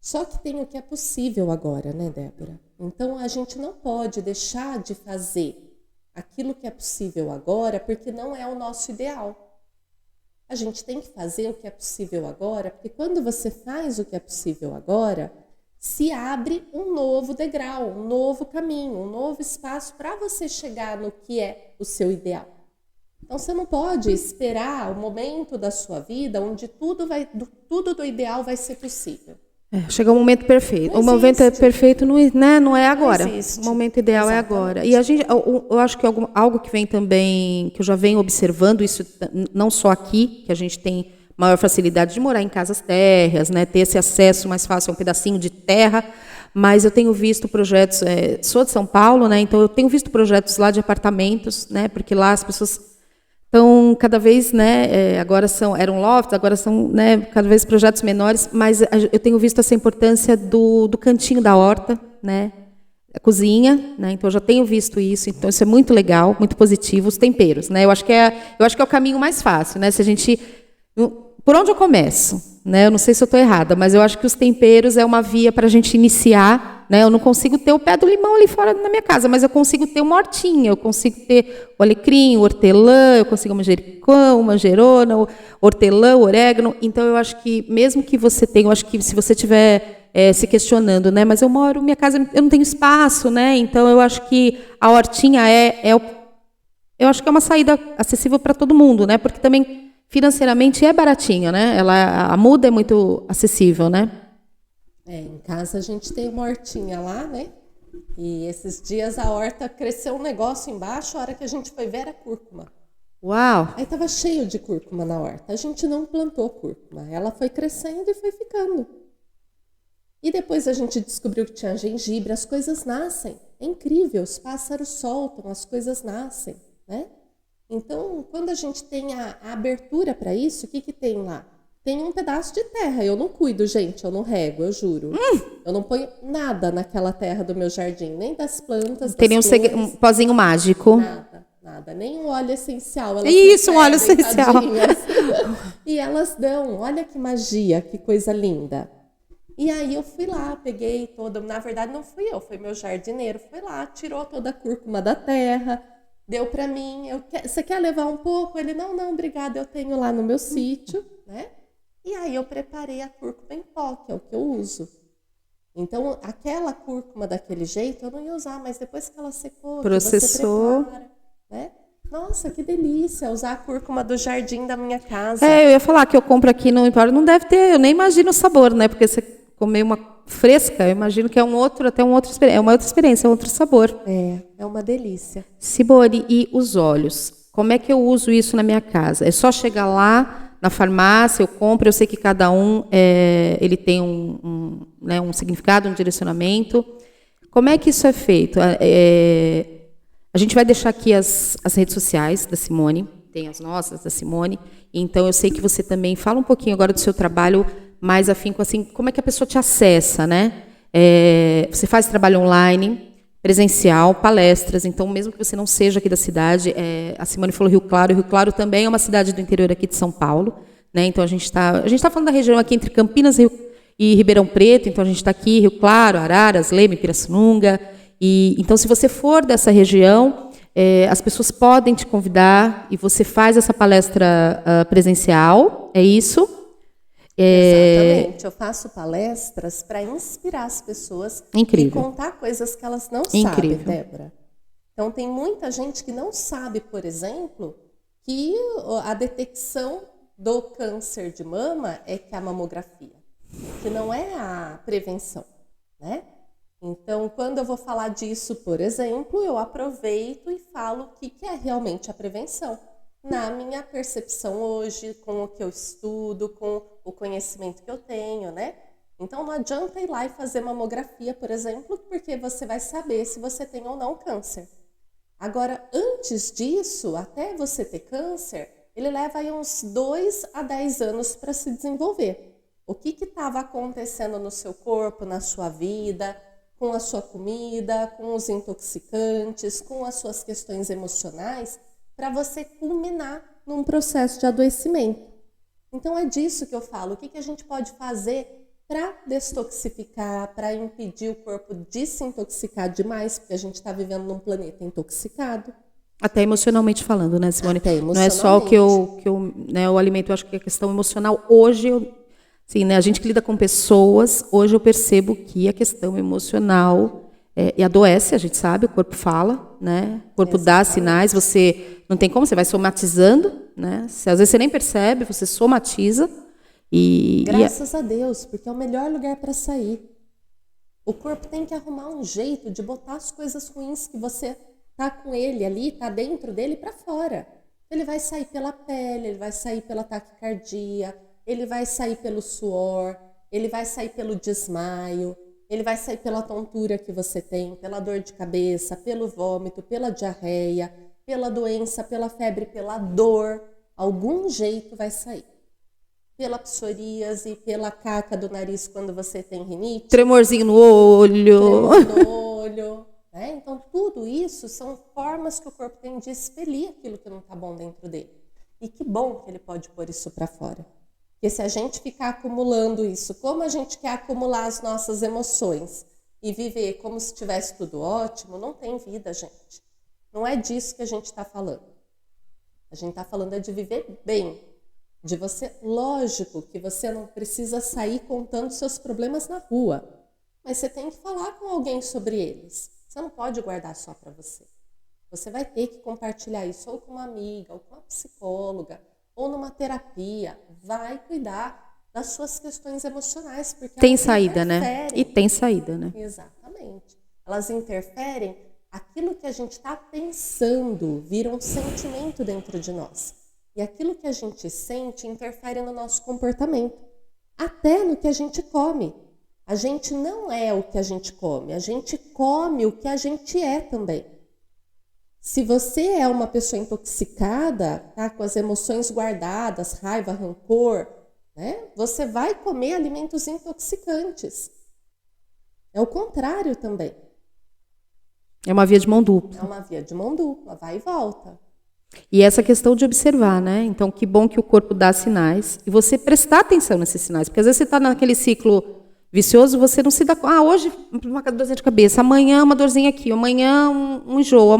Só que tem o que é possível agora, né, Débora? Então, a gente não pode deixar de fazer aquilo que é possível agora, porque não é o nosso ideal. A gente tem que fazer o que é possível agora, porque quando você faz o que é possível agora, se abre um novo degrau, um novo caminho, um novo espaço para você chegar no que é o seu ideal. Então, você não pode esperar o momento da sua vida onde tudo do ideal vai ser possível. Chega o momento perfeito. Não o momento existe. Perfeito não é agora. Não existe. O momento ideal Exatamente. é agora. E eu acho que algo que vem também, que eu já venho observando, isso não só aqui, que a gente tem maior facilidade de morar em casas térreas, né, ter esse acesso mais fácil a um pedacinho de terra, mas eu tenho visto projetos, sou de São Paulo, né, então eu tenho visto projetos lá de apartamentos, né, porque lá as pessoas estão cada vez, né, eram lofts, agora são, né, cada vez projetos menores, mas eu tenho visto essa importância do cantinho da horta, né, a cozinha, né, então eu já tenho visto isso, então isso é muito legal, muito positivo. Os temperos, né, eu acho que é o caminho mais fácil, né, se a gente, por onde eu começo, né, eu não sei se eu estou errada, mas eu acho que os temperos é uma via para a gente iniciar. Né, eu não consigo ter o pé do limão ali fora na minha casa, mas eu consigo ter uma hortinha, eu consigo ter o alecrim, o hortelã, eu consigo o manjericão, manjerona, o hortelã, o orégano. Então, eu acho que, mesmo que você tenha, eu acho que se você estiver se questionando, né, mas minha casa, eu não tenho espaço, né, então eu acho que a hortinha eu acho que é uma saída acessível para todo mundo, né, porque também financeiramente é baratinho, né, a muda é muito acessível, né. Em casa a gente tem uma hortinha lá, né? E esses dias a horta cresceu um negócio embaixo, a hora que a gente foi ver era cúrcuma. Uau! Aí tava cheio de cúrcuma na horta. A gente não plantou cúrcuma, ela foi crescendo e foi ficando. E depois a gente descobriu que tinha gengibre, as coisas nascem. É incrível, os pássaros soltam, as coisas nascem, né? Então, quando a gente tem a abertura para isso, o que tem lá? Tem um pedaço de terra, eu não cuido, gente, eu não rego, eu juro. Eu não ponho nada naquela terra do meu jardim, nem das plantas, tem nenhum um pozinho mágico. Nada, nem um óleo essencial. Isso, um óleo essencial. E elas dão, olha que magia, que coisa linda. E aí eu fui lá, peguei toda, na verdade não fui eu, foi meu jardineiro, foi lá, tirou toda a cúrcuma da terra, deu para mim, você quer levar um pouco? Ele, não, obrigada, eu tenho lá no meu sítio, né? E aí eu preparei a cúrcuma em pó, que é o que eu uso. Então, aquela cúrcuma daquele jeito eu não ia usar, mas depois que ela secou, processou, você prepara, né? Nossa, que delícia usar a cúrcuma do jardim da minha casa. Eu ia falar que eu compro aqui no Empório, não deve ter, eu nem imagino o sabor, né? Porque você comer uma fresca, eu imagino que é uma outra experiência, é um outro sabor. É uma delícia. Simone, e os óleos? Como é que eu uso isso na minha casa? É só chegar lá na farmácia, eu compro, eu sei que cada um ele tem um significado, um direcionamento. Como é que isso é feito? A A gente vai deixar aqui as redes sociais da Simone, tem as nossas, da Simone. Então, eu sei que você também fala um pouquinho agora do seu trabalho mais afinco, assim, como é que a pessoa te acessa, né? Você faz trabalho online, presencial, palestras, então, mesmo que você não seja aqui da cidade, a Simone falou Rio Claro também é uma cidade do interior aqui de São Paulo, né? Então, a gente está falando da região aqui entre Campinas e Ribeirão Preto, então a gente está aqui, Rio Claro, Araras, Leme, Pirassununga. Então, se você for dessa região, as pessoas podem te convidar e você faz essa palestra presencial, é isso? Exatamente, eu faço palestras para inspirar as pessoas e contar coisas que elas não sabem, Débora. Então, tem muita gente que não sabe, por exemplo, que a detecção do câncer de mama é que a mamografia, que não é a prevenção, né? Então, quando eu vou falar disso, por exemplo, eu aproveito e falo o que é realmente a prevenção. Na minha percepção hoje, com o que eu estudo, com o conhecimento que eu tenho, né? Então, não adianta ir lá e fazer mamografia, por exemplo, porque você vai saber se você tem ou não câncer. Agora, antes disso, até você ter câncer, ele leva aí uns 2 a 10 anos para se desenvolver. O que estava acontecendo no seu corpo, na sua vida, com a sua comida, com os intoxicantes, com as suas questões emocionais, para você culminar num processo de adoecimento. Então, é disso que eu falo. O que a gente pode fazer para detoxificar, para impedir o corpo de se intoxicar demais, porque a gente está vivendo num planeta intoxicado. Até emocionalmente falando, né, Simone? Até emocionalmente. Não é só o alimento, eu acho que a questão emocional, hoje, sim, né, a gente que lida com pessoas, hoje eu percebo que a questão emocional e adoece, a gente sabe, o corpo fala, né? O corpo dá sinais, você não tem como, você vai somatizando, né? Às vezes você nem percebe, você somatiza. Graças a Deus, porque é o melhor lugar para sair. O corpo tem que arrumar um jeito de botar as coisas ruins que você tá com ele ali, tá dentro dele para fora. Ele vai sair pela pele, ele vai sair pela taquicardia, ele vai sair pelo suor, ele vai sair pelo desmaio, ele vai sair pela tontura que você tem, pela dor de cabeça, pelo vômito, pela diarreia, pela doença, pela febre, pela dor. Algum jeito vai sair. Pela psoríase, pela caca do nariz quando você tem rinite. Tremorzinho no olho. Tremor no olho. Né? Então, tudo isso são formas que o corpo tem de expelir aquilo que não está bom dentro dele. E que bom que ele pode pôr isso para fora. Porque se a gente ficar acumulando isso, como a gente quer acumular as nossas emoções e viver como se tivesse tudo ótimo, não tem vida, gente. Não é disso que a gente está falando. A gente está falando de viver bem. De você, lógico que você não precisa sair contando seus problemas na rua, mas você tem que falar com alguém sobre eles. Você não pode guardar só para você. Você vai ter que compartilhar isso ou com uma amiga, ou com uma psicóloga, ou numa terapia. Vai cuidar das suas questões emocionais, porque tem saída, né? E tem saída, né? Exatamente. Elas interferem, aquilo que a gente está pensando vira um sentimento dentro de nós. E aquilo que a gente sente interfere no nosso comportamento, até no que a gente come. A gente não é o que a gente come, a gente come o que a gente é também. Se você é uma pessoa intoxicada, tá, com as emoções guardadas, raiva, rancor, né, você vai comer alimentos intoxicantes. É o contrário também. É uma via de mão dupla. É uma via de mão dupla, vai e volta. E essa questão de observar, né? Então, que bom que o corpo dá sinais e você prestar atenção nesses sinais, porque às vezes você está naquele ciclo vicioso, você não se dá conta. Hoje uma dorzinha de cabeça, amanhã uma dorzinha aqui, amanhã um enjoo.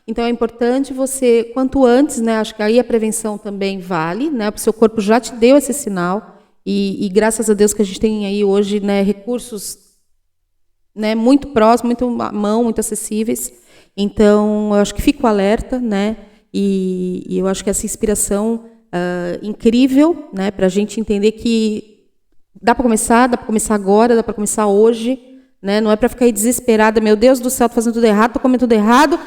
Então é importante você, quanto antes, né? Acho que aí a prevenção também vale, né? Porque o seu corpo já te deu esse sinal e graças a Deus que a gente tem aí hoje, né, recursos, né, muito próximos, muito à mão, muito acessíveis. Então, eu acho que fico alerta, né? E eu acho que essa inspiração incrível, né, para a gente entender que dá para começar agora, dá para começar hoje, né? Não é para ficar aí desesperada, meu Deus do céu, estou fazendo tudo errado, estou comendo tudo errado,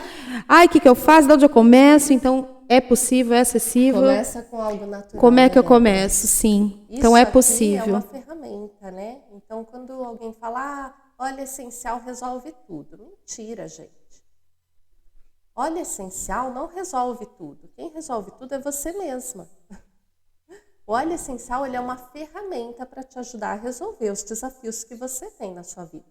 ai, o que eu faço, de onde eu começo? Então, é possível, é acessível. Começa com algo natural. Como é que eu começo? Sim, isso então é possível. É uma ferramenta, né? Então, quando alguém fala, óleo essencial resolve tudo. Mentira, gente. Óleo essencial não resolve tudo. Quem resolve tudo é você mesma. O óleo essencial ele é uma ferramenta para te ajudar a resolver os desafios que você tem na sua vida.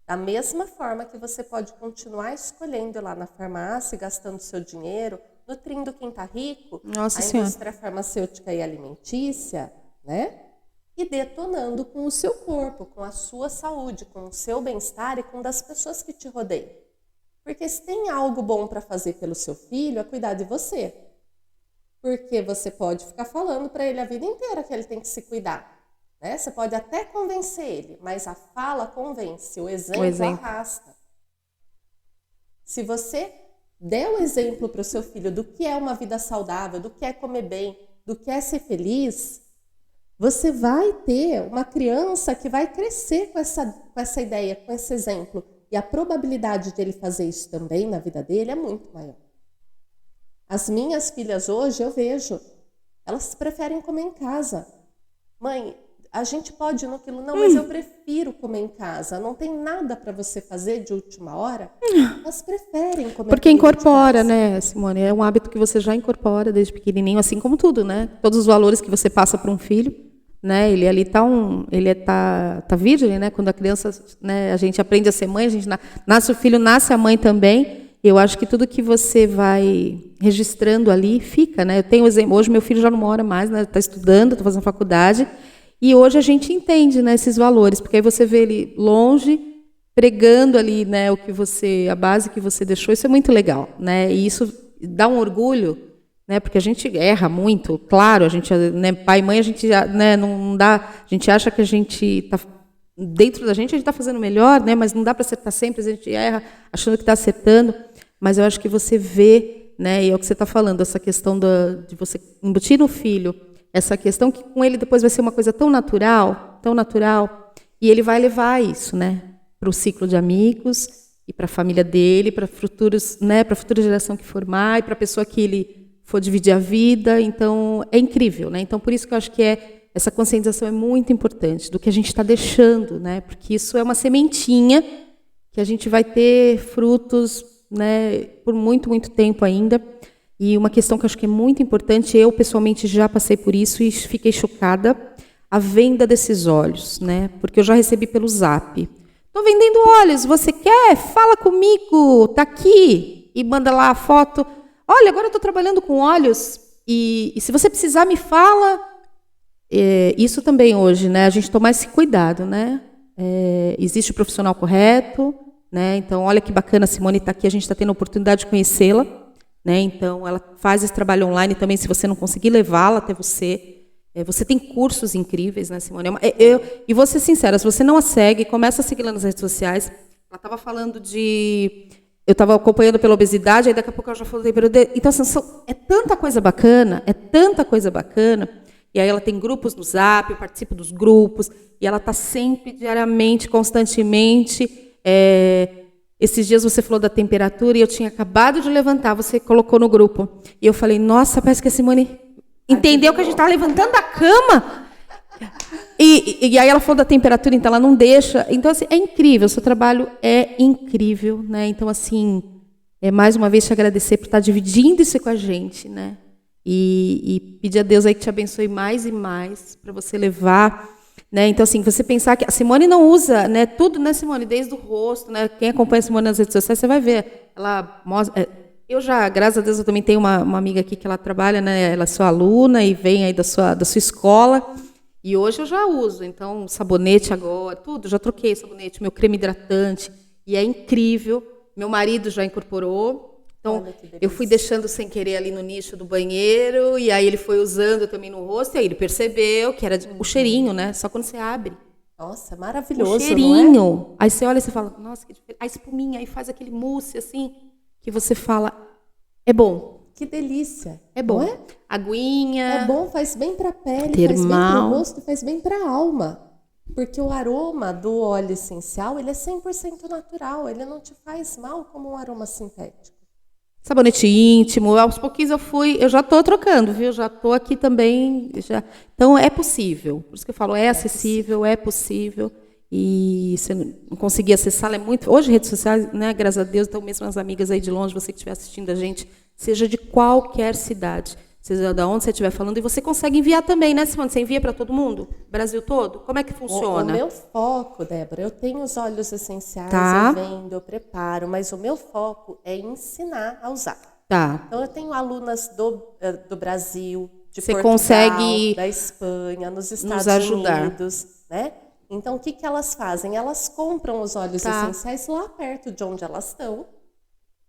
Da mesma forma que você pode continuar escolhendo ir lá na farmácia, gastando seu dinheiro, nutrindo quem está rico, Nossa a Senhora. indústria farmacêutica e alimentícia, né? E detonando com o seu corpo, com a sua saúde, com o seu bem-estar e com das pessoas que te rodeiam. Porque se tem algo bom para fazer pelo seu filho, é cuidar de você. Porque você pode ficar falando para ele a vida inteira que ele tem que se cuidar. Né? Você pode até convencer ele, mas a fala convence, o exemplo arrasta. Se você der o exemplo para o seu filho do que é uma vida saudável, do que é comer bem, do que é ser feliz, você vai ter uma criança que vai crescer com essa ideia, com esse exemplo. E a probabilidade de ele fazer isso também na vida dele é muito maior. As minhas filhas hoje, eu vejo, elas preferem comer em casa. Mãe, a gente pode ir no quilo? Não, mas eu prefiro comer em casa. Não tem nada para você fazer de última hora. Elas preferem comer Porque incorpora, né, Simone? É um hábito que você já incorpora desde pequenininho, assim como tudo, né? Todos os valores que você passa para um filho, né? Ele ali tá virgem, né? Quando a criança, né? A gente aprende a ser mãe, a gente nasce o filho, nasce a mãe também. Eu acho que tudo que você vai registrando ali fica, né? Eu tenho exemplo. Hoje meu filho já não mora mais, né? Está estudando, está fazendo faculdade. E hoje a gente entende, né, esses valores, porque aí você vê ele longe, pregando ali, né, a base que você deixou. Isso é muito legal, né? E isso dá um orgulho, né? Porque a gente erra muito, claro, a gente, né, pai e mãe, a gente, né, não dá, a gente acha que a gente tá dentro da gente, a gente está fazendo melhor, né? Mas não dá para acertar sempre, a gente erra achando que está acertando. Mas eu acho que você vê, né? E é o que você está falando, essa questão de você embutir no filho. Essa questão que com ele depois vai ser uma coisa tão natural, e ele vai levar isso, né, para o ciclo de amigos e para a família dele, para futuros, né, para a futura geração que formar e para a pessoa que ele for dividir a vida. Então é incrível, né? Então por isso que eu acho que essa conscientização é muito importante do que a gente está deixando, né? Porque isso é uma sementinha que a gente vai ter frutos, né, por muito, muito tempo ainda. E uma questão que eu acho que é muito importante, eu pessoalmente já passei por isso e fiquei chocada, a venda desses óleos, né? Porque eu já recebi pelo Zap. Estou vendendo óleos, você quer? Fala comigo, tá aqui. E manda lá a foto. Olha, agora eu estou trabalhando com óleos e se você precisar me fala. Isso também hoje, né? A gente tomar esse cuidado, né? Existe o profissional correto, né? Então, olha que bacana, a Simone está aqui, a gente está tendo a oportunidade de conhecê-la. Né? Então, ela faz esse trabalho online também, se você não conseguir levá-la até você. Você tem cursos incríveis, né, Simone? E vou ser sincera, se você não a segue, começa a seguir lá nas redes sociais. Ela estava falando eu estava acompanhando pela obesidade, aí daqui a pouco ela já falou do Então, assim, é tanta coisa bacana, E aí ela tem grupos no Zap, eu participo dos grupos, e ela está sempre, diariamente, constantemente... Esses dias você falou da temperatura e eu tinha acabado de levantar, você colocou no grupo. E eu falei, nossa, parece que a Simone entendeu que a gente está levantando a cama. E aí ela falou da temperatura, então ela não deixa. Então, assim, é incrível, o seu trabalho é incrível, né? Então, assim, mais uma vez te agradecer por estar dividindo isso com a gente, né? E pedir a Deus aí que te abençoe mais e mais, para você levar... Né? Então, assim, você pensar que a Simone não usa, né, tudo, né, Simone, desde o rosto, né? Quem acompanha a Simone nas redes sociais, você vai ver. Ela mostra. Eu já, graças a Deus, eu também tenho uma amiga aqui que ela trabalha, né? Ela é sua aluna e vem aí da sua escola. E hoje eu já uso. Então, sabonete agora, tudo, já troquei sabonete, meu creme hidratante. E é incrível. Meu marido já incorporou. Então, eu fui deixando sem querer ali no nicho do banheiro, e aí ele foi usando também no rosto, e aí ele percebeu que era o cheirinho, né? Só quando você abre. Nossa, maravilhoso, o cheirinho. Não é? Aí você olha e você fala, nossa, que diferente. A espuminha, aí faz aquele mousse, assim, que você fala, é bom. Que delícia. É bom. Não é? Aguinha. É bom, faz bem para a pele, termal. Faz bem para o rosto, faz bem para a alma. Porque o aroma do óleo essencial, ele é 100% natural, ele não te faz mal como um aroma sintético. Sabonete íntimo, aos pouquinhos eu já estou trocando, viu? Já estou aqui também. Então, é possível. Por isso que eu falo, é acessível, é possível. e você não conseguia acessá-la, é muito... Hoje, redes sociais, né, graças a Deus, então mesmo as amigas aí de longe, você que estiver assistindo a gente, seja de qualquer cidade, seja de onde você estiver falando, e você consegue enviar também, né, Simone? Você envia para todo mundo? Brasil todo? Como é que funciona? O meu foco, Débora, eu tenho os óleos essenciais, Tá. eu vendo, eu preparo, mas o meu foco é ensinar a usar. Tá. Então, eu tenho alunas do Brasil, de Você Portugal, consegue da Espanha, nos Estados ajudar. Unidos, né? Então, o que elas fazem? Elas compram os óleos essenciais lá perto de onde elas estão,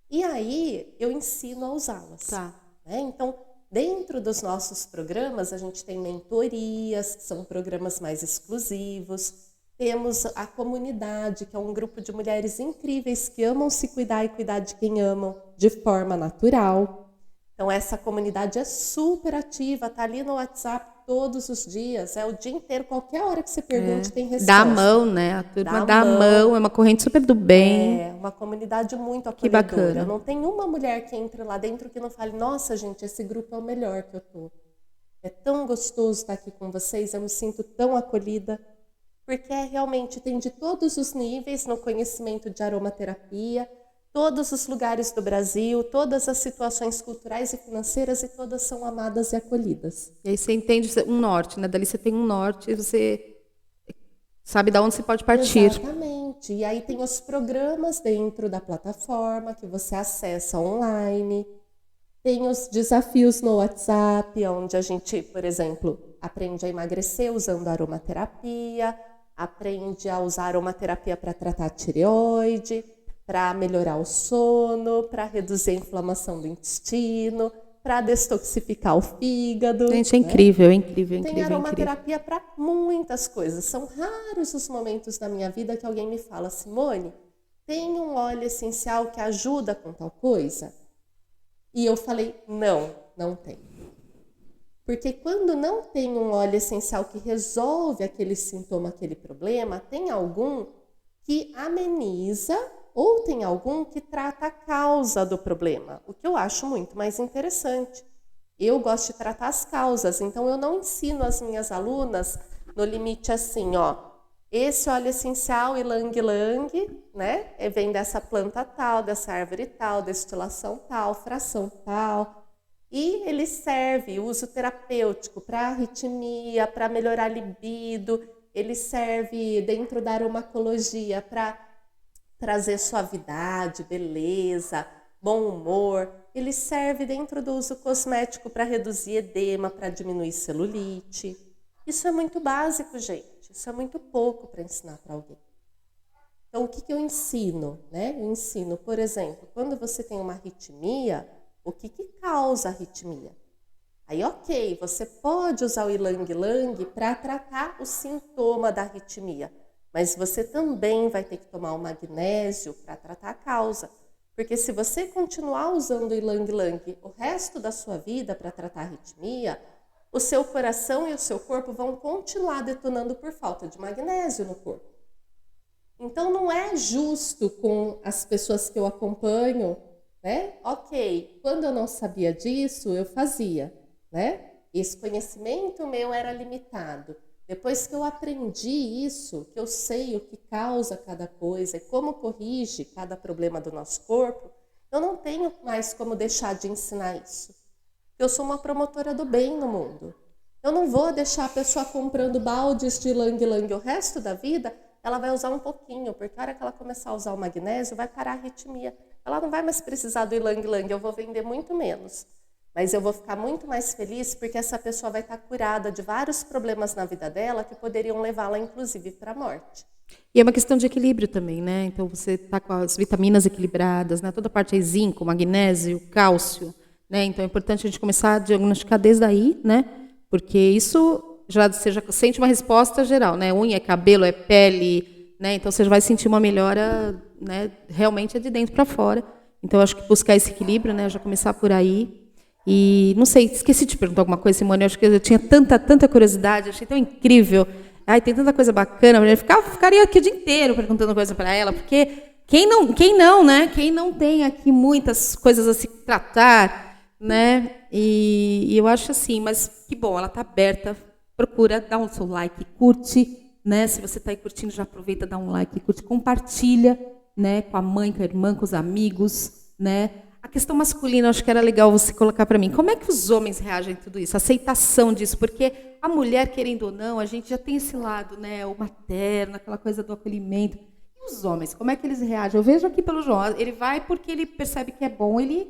e aí eu ensino a usá-las. Tá. Né? Então, dentro dos nossos programas, a gente tem mentorias, que são programas mais exclusivos. Temos a comunidade, que é um grupo de mulheres incríveis que amam se cuidar e cuidar de quem amam de forma natural. Então, essa comunidade é super ativa, está ali no WhatsApp todos os dias, é o dia inteiro, qualquer hora que você pergunte tem resposta. Dá a mão, né? A turma dá a mão, é uma corrente super do bem. É uma comunidade muito Que acolhedora. bacana. Não tem uma mulher que entre lá dentro que não fale, nossa, gente, esse grupo é o melhor que eu tô. É tão gostoso estar aqui com vocês, eu me sinto tão acolhida. Porque realmente tem de todos os níveis no conhecimento de aromaterapia, todos os lugares do Brasil, todas as situações culturais e financeiras, e todas são amadas e acolhidas. E aí você entende um norte, né? Dali você tem um norte e você sabe de onde você pode partir. Exatamente. E aí tem os programas dentro da plataforma que você acessa online. Tem os desafios no WhatsApp, onde a gente, por exemplo, aprende a emagrecer usando aromaterapia, aprende a usar aromaterapia para tratar a tireoide, para melhorar o sono, para reduzir a inflamação do intestino, para detoxificar o fígado. Gente, é incrível, é incrível, Tem incrível. aromaterapia para muitas coisas. São raros os momentos da minha vida que alguém me fala, Simone, tem um óleo essencial que ajuda com tal coisa? E eu falei, não tem. Porque quando não tem um óleo essencial que resolve aquele sintoma, aquele problema, tem algum que ameniza ou tem algum que trata a causa do problema, o que eu acho muito mais interessante. Eu gosto de tratar as causas, então eu não ensino as minhas alunas no limite assim, ó, esse óleo essencial ylang-ylang, né, vem dessa planta tal, dessa árvore tal, destilação tal, fração tal, e ele serve, uso terapêutico para arritmia, para melhorar a libido, ele serve dentro da aromacologia para trazer suavidade, beleza, bom humor. Ele serve dentro do uso cosmético para reduzir edema, para diminuir celulite. Isso é muito básico, gente. Isso é muito pouco para ensinar para alguém. Então, o que eu ensino? Né? Eu ensino, por exemplo, quando você tem uma arritmia, o que causa a arritmia? Aí, ok, você pode usar o ylang-ylang para tratar o sintoma da arritmia, mas você também vai ter que tomar o magnésio para tratar a causa. Porque se você continuar usando o ylang-ylang o resto da sua vida para tratar a arritmia, o seu coração e o seu corpo vão continuar detonando por falta de magnésio no corpo. Então, não é justo com as pessoas que eu acompanho, né? Ok, quando eu não sabia disso, eu fazia, né? Esse conhecimento meu era limitado. Depois que eu aprendi isso, que eu sei o que causa cada coisa e como corrige cada problema do nosso corpo, eu não tenho mais como deixar de ensinar isso. Eu sou uma promotora do bem no mundo. Eu não vou deixar a pessoa comprando baldes de ylang-ylang o resto da vida, ela vai usar um pouquinho, porque a hora que ela começar a usar o magnésio, vai parar a arritmia. Ela não vai mais precisar do ylang-ylang, eu vou vender muito menos. Mas eu vou ficar muito mais feliz porque essa pessoa vai estar curada de vários problemas na vida dela que poderiam levá-la, inclusive, para a morte. E é uma questão de equilíbrio também, né? Então, você está com as vitaminas equilibradas, né? Toda a parte aí, zinco, magnésio, cálcio, né? Então, é importante a gente começar a diagnosticar desde aí, né? Porque isso você já sente uma resposta geral, né? Unha, é cabelo, é pele, né? Então, você já vai sentir uma melhora, né? Realmente é de dentro para fora. Então, eu acho que buscar esse equilíbrio, né? Já começar por aí. E, não sei, esqueci de te perguntar alguma coisa, Simone, eu acho que eu tinha tanta curiosidade, achei tão incrível. Ai, tem tanta coisa bacana, eu ficaria aqui o dia inteiro perguntando coisa para ela, porque quem não, né? Quem não tem aqui muitas coisas a se tratar, né? E eu acho assim, mas que bom, ela está aberta, procura, dá um seu like, curte, né? Se você está aí curtindo, já aproveita, dá um like, curte, compartilha, né? Com a mãe, com a irmã, com os amigos, né? A questão masculina, acho que era legal você colocar para mim. Como é que os homens reagem a tudo isso? A aceitação disso, porque a mulher, querendo ou não, a gente já tem esse lado, né? O materno, aquela coisa do acolhimento. E os homens, como é que eles reagem? Eu vejo aqui pelo João, ele vai porque ele percebe que é bom, ele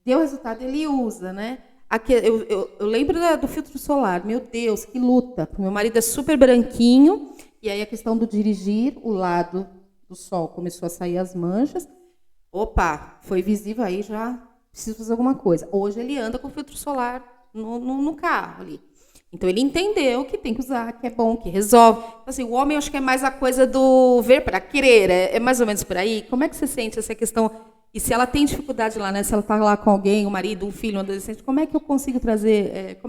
deu resultado, ele usa, né? Aqui, eu lembro do filtro solar. Meu Deus, que luta. Meu marido é super branquinho, e aí a questão do dirigir, o lado do sol começou a sair as manchas. Opa, foi visível aí, já preciso fazer alguma coisa. Hoje ele anda com filtro solar no carro ali. Então ele entendeu que tem que usar, que é bom, que resolve. Então, assim, o homem, eu acho que é mais a coisa do ver para querer, é mais ou menos por aí. Como é que você sente essa questão? E se ela tem dificuldade lá, né? Se ela está lá com alguém, um marido, um filho, um adolescente, como é que eu consigo trazer?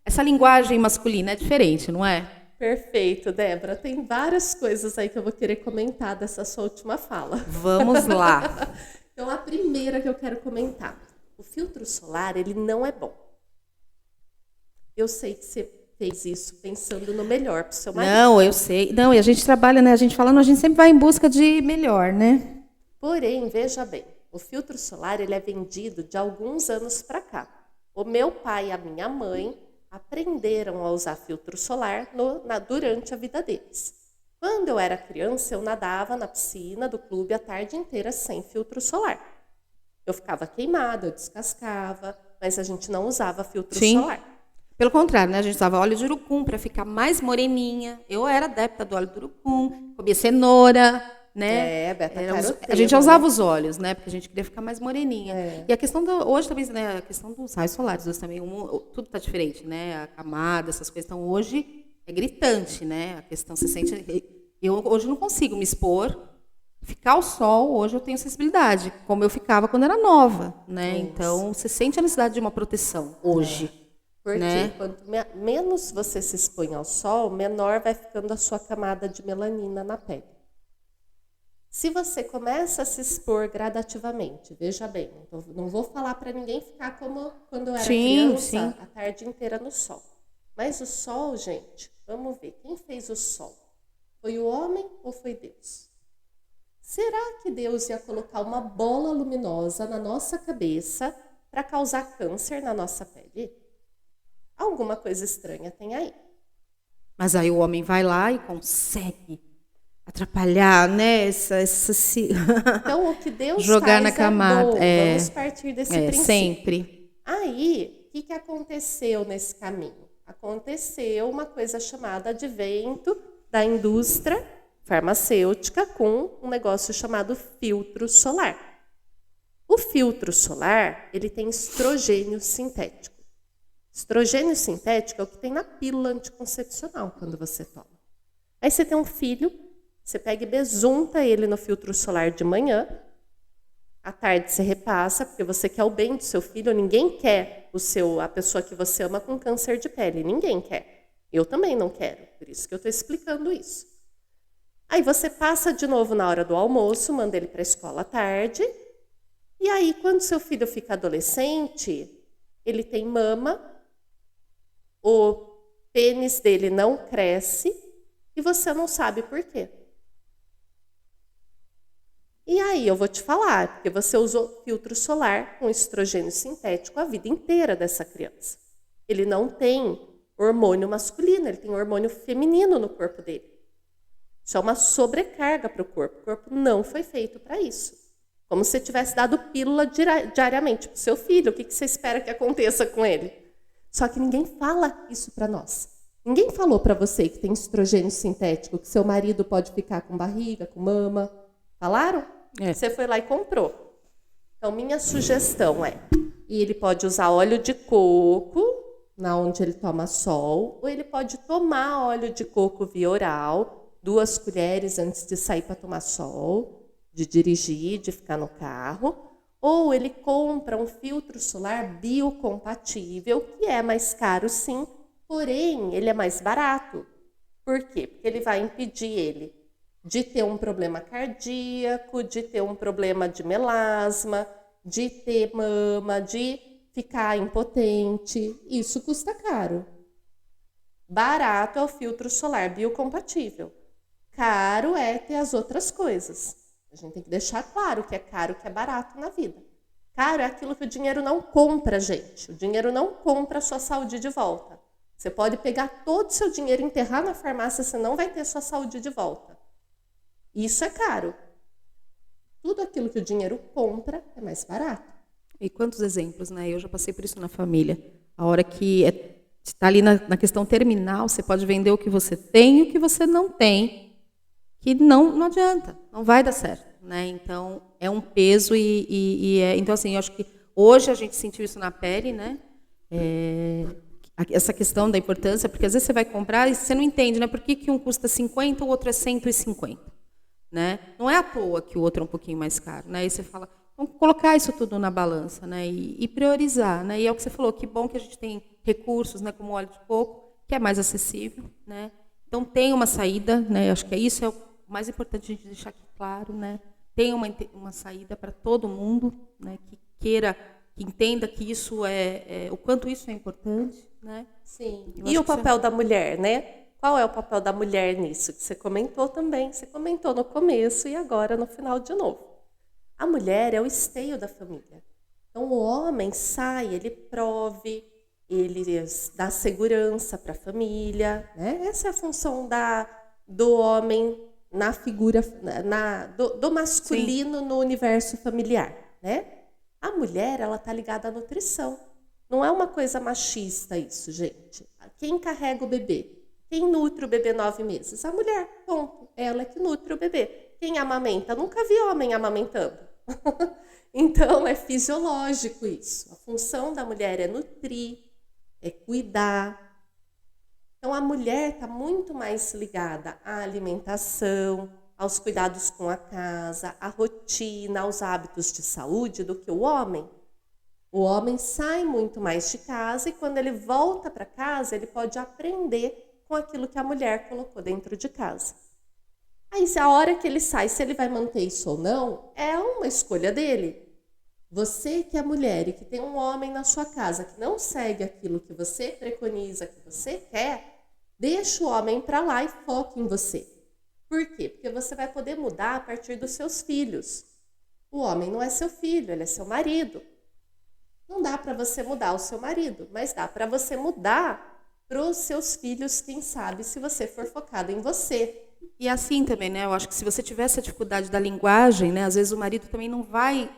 Essa linguagem masculina é diferente, não é? Perfeito, Débora. Tem várias coisas aí que eu vou querer comentar dessa sua última fala. Vamos lá. Então, a primeira que eu quero comentar. O filtro solar, ele não é bom. Eu sei que você fez isso pensando no melhor para o seu marido. Não, eu sei. Não, e a gente trabalha, né? A gente falando, a gente sempre vai em busca de melhor, né? Porém, veja bem, o filtro solar ele é vendido de alguns anos para cá. O meu pai e a minha mãe aprenderam a usar filtro solar durante a vida deles. Quando eu era criança, eu nadava na piscina do clube a tarde inteira sem filtro solar. Eu ficava queimada, eu descascava, mas a gente não usava filtro solar. Pelo contrário, né? A gente usava óleo de urucum para ficar mais moreninha. Eu era adepta do óleo de urucum, comia cenoura, né? Beta-caroteno, a gente já usava os óleos, né? Porque a gente queria ficar mais moreninha. É. E a questão hoje também, né? A questão dos raios solares hoje também, tudo está diferente, né? A camada, essas coisas. Então hoje é gritante, né? A questão se sente. Eu hoje não consigo me expor, ficar ao sol. Hoje eu tenho sensibilidade, como eu ficava quando era nova, né? Isso. Então você sente a necessidade de uma proteção hoje. Porque né? quanto menos você se expõe ao sol, menor vai ficando a sua camada de melanina na pele. Se você começa a se expor gradativamente, veja bem, não vou falar para ninguém ficar como quando eu era criança, a tarde inteira no sol. Mas o sol, gente, vamos ver, quem fez o sol? Foi o homem ou foi Deus? Será que Deus ia colocar uma bola luminosa na nossa cabeça para causar câncer na nossa pele? Alguma coisa estranha tem aí. Mas aí o homem vai lá e consegue atrapalhar, né? Então, o que Deus jogar faz na camada. Bom. Vamos partir desse princípio. Sempre. Aí, o que aconteceu nesse caminho? Aconteceu uma coisa chamada advento da indústria farmacêutica com um negócio chamado filtro solar. O filtro solar, ele tem estrogênio sintético. Estrogênio sintético é o que tem na pílula anticoncepcional quando você toma. Aí você tem um filho, você pega e besunta ele no filtro solar de manhã, à tarde você repassa, porque você quer o bem do seu filho, ninguém quer a pessoa que você ama com câncer de pele, ninguém quer. Eu também não quero, por isso que eu estou explicando isso. Aí você passa de novo na hora do almoço, manda ele para a escola à tarde, e aí quando seu filho fica adolescente, ele tem mama, o pênis dele não cresce e você não sabe por quê. E aí eu vou te falar, porque você usou filtro solar com estrogênio sintético a vida inteira dessa criança. Ele não tem hormônio masculino, ele tem hormônio feminino no corpo dele. Isso é uma sobrecarga para o corpo. O corpo não foi feito para isso. Como se você tivesse dado pílula diariamente para o seu filho. O que você espera que aconteça com ele? Só que ninguém fala isso para nós. Ninguém falou para você que tem estrogênio sintético, que seu marido pode ficar com barriga, com mama. Falaram? Você foi lá e comprou. Então, minha sugestão e ele pode usar óleo de coco, na onde ele toma sol, ou ele pode tomar óleo de coco via oral, 2 colheres antes de sair para tomar sol, de dirigir, de ficar no carro. Ou ele compra um filtro solar biocompatível, que é mais caro sim, porém ele é mais barato. Por quê? Porque ele vai impedir ele de ter um problema cardíaco, de ter um problema de melasma, de ter mama, de ficar impotente. Isso custa caro. Barato é o filtro solar biocompatível. Caro é ter as outras coisas. A gente tem que deixar claro que é caro, que é barato na vida. Caro é aquilo que o dinheiro não compra, gente. O dinheiro não compra a sua saúde de volta. Você pode pegar todo o seu dinheiro e enterrar na farmácia, você não vai ter sua saúde de volta. Isso é caro. Tudo aquilo que o dinheiro compra é mais barato. E quantos exemplos, né? Eu já passei por isso na família. A hora que está ali na questão terminal, você pode vender o que você tem e o que você não tem, que não adianta, não vai dar certo, né? Então, é um peso então, assim, eu acho que hoje a gente sentiu isso na pele, né? Essa questão da importância, porque às vezes você vai comprar e você não entende, né? Por que um custa 50 e o outro é 150, né? Não é à toa que o outro é um pouquinho mais caro, né? Aí você fala, vamos colocar isso tudo na balança, né? E priorizar, né? E é o que você falou, que bom que a gente tem recursos, né? Como o óleo de coco, que é mais acessível, né? Então tem uma saída, né? Acho que isso é o mais importante a gente deixar aqui claro, né? Tem uma saída para todo mundo, né? Que queira, que entenda que isso o quanto isso é importante, né? Sim. E o papel da mulher, né? Qual é o papel da mulher nisso? Que você comentou também. Você comentou no começo e agora no final de novo. A mulher é o esteio da família. Então, o homem sai, ele prove, ele dá segurança para a família, né? Essa é a função do homem na figura, do masculino. Sim. No universo familiar, né? A mulher, ela está ligada à nutrição. Não é uma coisa machista isso, gente. Quem carrega o bebê? Quem nutre o bebê 9 meses? A mulher, ponto. Ela é que nutre o bebê. Quem amamenta? Nunca vi homem amamentando. Então, é fisiológico isso. A função da mulher é nutrir, é cuidar. Então, a mulher está muito mais ligada à alimentação, aos cuidados com a casa, à rotina, aos hábitos de saúde do que o homem. O homem sai muito mais de casa e quando ele volta para casa, ele pode aprender com aquilo que a mulher colocou dentro de casa. Aí, a hora que ele sai, se ele vai manter isso ou não, é uma escolha dele. Você que é mulher e que tem um homem na sua casa que não segue aquilo que você preconiza, que você quer, deixa o homem para lá e foque em você. Por quê? Porque você vai poder mudar a partir dos seus filhos. O homem não é seu filho, ele é seu marido. Não dá para você mudar o seu marido, mas dá para você mudar para os seus filhos, quem sabe, se você for focado em você. E assim também, né? Eu acho que se você tiver essa dificuldade da linguagem, né? Às vezes o marido também não vai,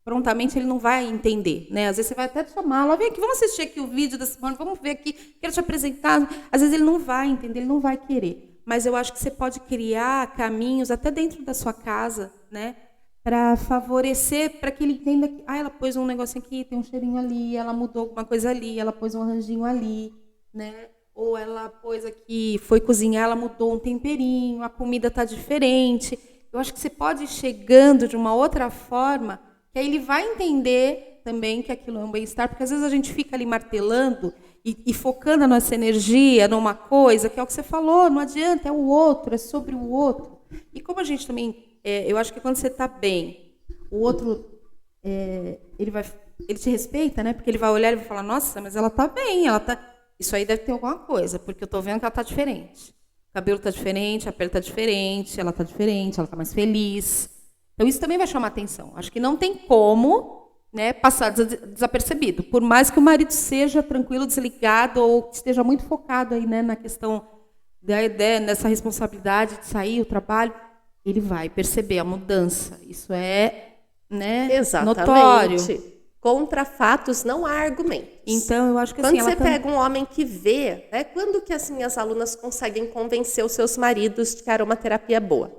prontamente ele não vai entender, né? Às vezes você vai até chamar, vem aqui, vamos assistir aqui o vídeo da Simone, vamos ver aqui, quero te apresentar. Às vezes ele não vai entender, ele não vai querer. Mas eu acho que você pode criar caminhos até dentro da sua casa, né? Para favorecer, para que ele entenda que ela pôs um negocinho aqui, tem um cheirinho ali, ela mudou alguma coisa ali, ela pôs um arranjinho ali, né? Ou ela pôs aqui, foi cozinhar, ela mudou um temperinho, a comida está diferente. Eu acho que você pode ir chegando de uma outra forma, que aí ele vai entender também que aquilo é um bem-estar, porque às vezes a gente fica ali martelando e focando a nossa energia numa coisa, que é o que você falou, não adianta, é o outro, é sobre o outro. E como a gente também, eu acho que quando você está bem, o outro, ele te respeita, né? Porque ele vai olhar e vai falar, nossa, mas ela está bem, ela está... Isso aí deve ter alguma coisa, porque eu estou vendo que ela está diferente. O cabelo está diferente, a pele está diferente, ela está mais feliz. Então, isso também vai chamar atenção. Acho que não tem como, né, passar desapercebido. Por mais que o marido seja tranquilo, desligado, ou esteja muito focado aí, né, na questão nessa responsabilidade de sair, o trabalho, ele vai perceber a mudança. Isso é, né, notório. Contra fatos não há argumentos. Então, eu acho que quando você pega um homem que vê, né, quando que assim, as alunas conseguem convencer os seus maridos de que a aromaterapia é boa?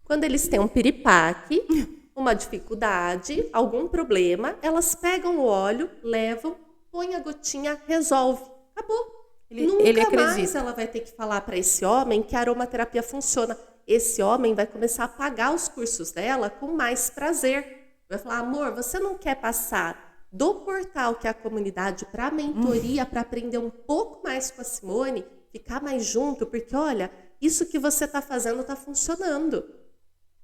Quando eles têm um piripaque, uma dificuldade, algum problema, elas pegam o óleo, levam, põem a gotinha, resolve. Acabou. Nunca mais ela vai ter que falar para esse homem que a aromaterapia funciona. Esse homem vai começar a pagar os cursos dela com mais prazer. Vai falar, amor, você não quer passar do portal que é a comunidade para a mentoria, para aprender um pouco mais com a Simone, ficar mais junto, porque, olha, isso que você está fazendo está funcionando.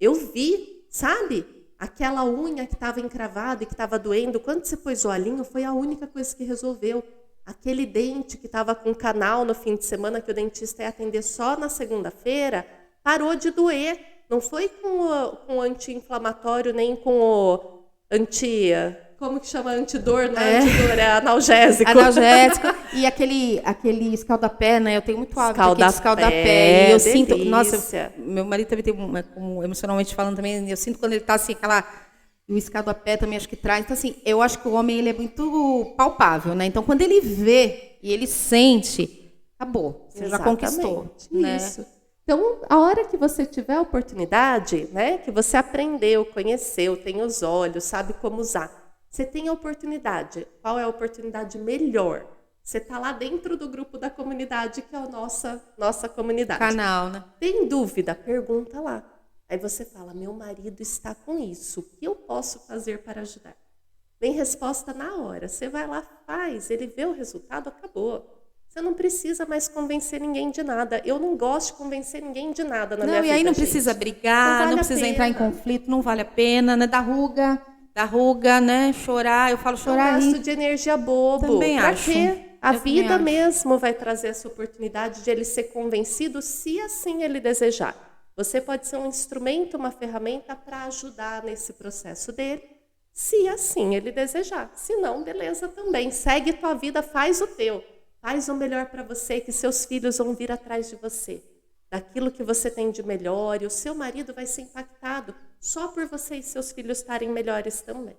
Eu vi, sabe? Aquela unha que estava encravada e que estava doendo, quando você pôs o olhinho, foi a única coisa que resolveu. Aquele dente que estava com canal no fim de semana, que o dentista ia atender só na segunda-feira, parou de doer. Não foi com o anti-inflamatório, nem com o como que chama? Antidor, não é antidor, é analgésico. Analgésico. E aquele escaldapé, né? Eu tenho muito hábito de escaldapé. E eu sinto... Nossa, meu marido também tem emocionalmente falando também, eu sinto quando ele está assim, o escaldapé também acho que traz. Então, assim, eu acho que o homem ele é muito palpável, né? Então, quando ele vê e ele sente, acabou. Você já conquistou. Isso. Né? Então, a hora que você tiver a oportunidade, né? Que você aprendeu, conheceu, tem os olhos, sabe como usar. Você tem a oportunidade. Qual é a oportunidade melhor? Você está lá dentro do grupo da comunidade, que é a nossa comunidade. Canal, né? Tem dúvida? Pergunta lá. Aí você fala, meu marido está com isso, o que eu posso fazer para ajudar? Vem resposta na hora. Você vai lá, faz, ele vê o resultado, acabou. Você não precisa mais convencer ninguém de nada. Eu não gosto de convencer ninguém de nada na minha vida, e aí não gente. precisa brigar, não precisa entrar em conflito, não vale a pena, né? Da ruga, né? Chorar, eu falo chorar. É um gasto de energia bobo. Também pra acho. Quê? A vida mesmo vai trazer essa oportunidade de ele ser convencido, se assim ele desejar. Você pode ser um instrumento, uma ferramenta para ajudar nesse processo dele, se assim ele desejar. Se não, beleza também. Segue tua vida, faz o teu. Faz o melhor para você, que seus filhos vão vir atrás de você. Daquilo que você tem de melhor, e o seu marido vai ser impactado só por você e seus filhos estarem melhores também.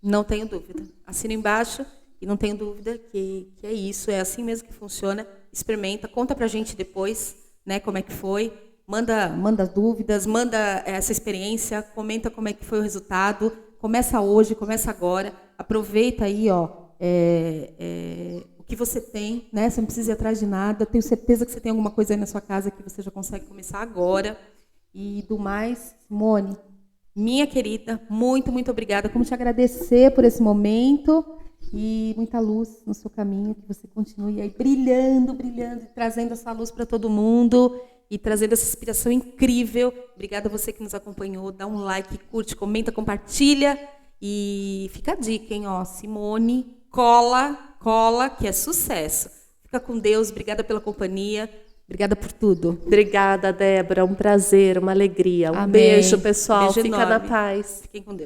Não tenho dúvida. Assina embaixo e não tenho dúvida que é isso, é assim mesmo que funciona. Experimenta, conta pra gente depois, né, como é que foi. Manda dúvidas, manda essa experiência, comenta como é que foi o resultado. Começa hoje, começa agora. Aproveita aí, o que você tem, né? Você não precisa ir atrás de nada. Tenho certeza que você tem alguma coisa aí na sua casa que você já consegue começar agora. E do mais, Simone, minha querida, muito, muito obrigada. Como te agradecer por esse momento e muita luz no seu caminho, que você continue aí brilhando, e trazendo essa luz para todo mundo e trazendo essa inspiração incrível. Obrigada a você que nos acompanhou. Dá um like, curte, comenta, compartilha. E fica a dica, hein? Simone, cola, que é sucesso. Fica com Deus. Obrigada pela companhia. Obrigada por tudo. Obrigada, Débora. Um prazer, uma alegria. Um Amém. beijo, pessoal. Beijo Fica enorme. na paz. Fiquem com Deus.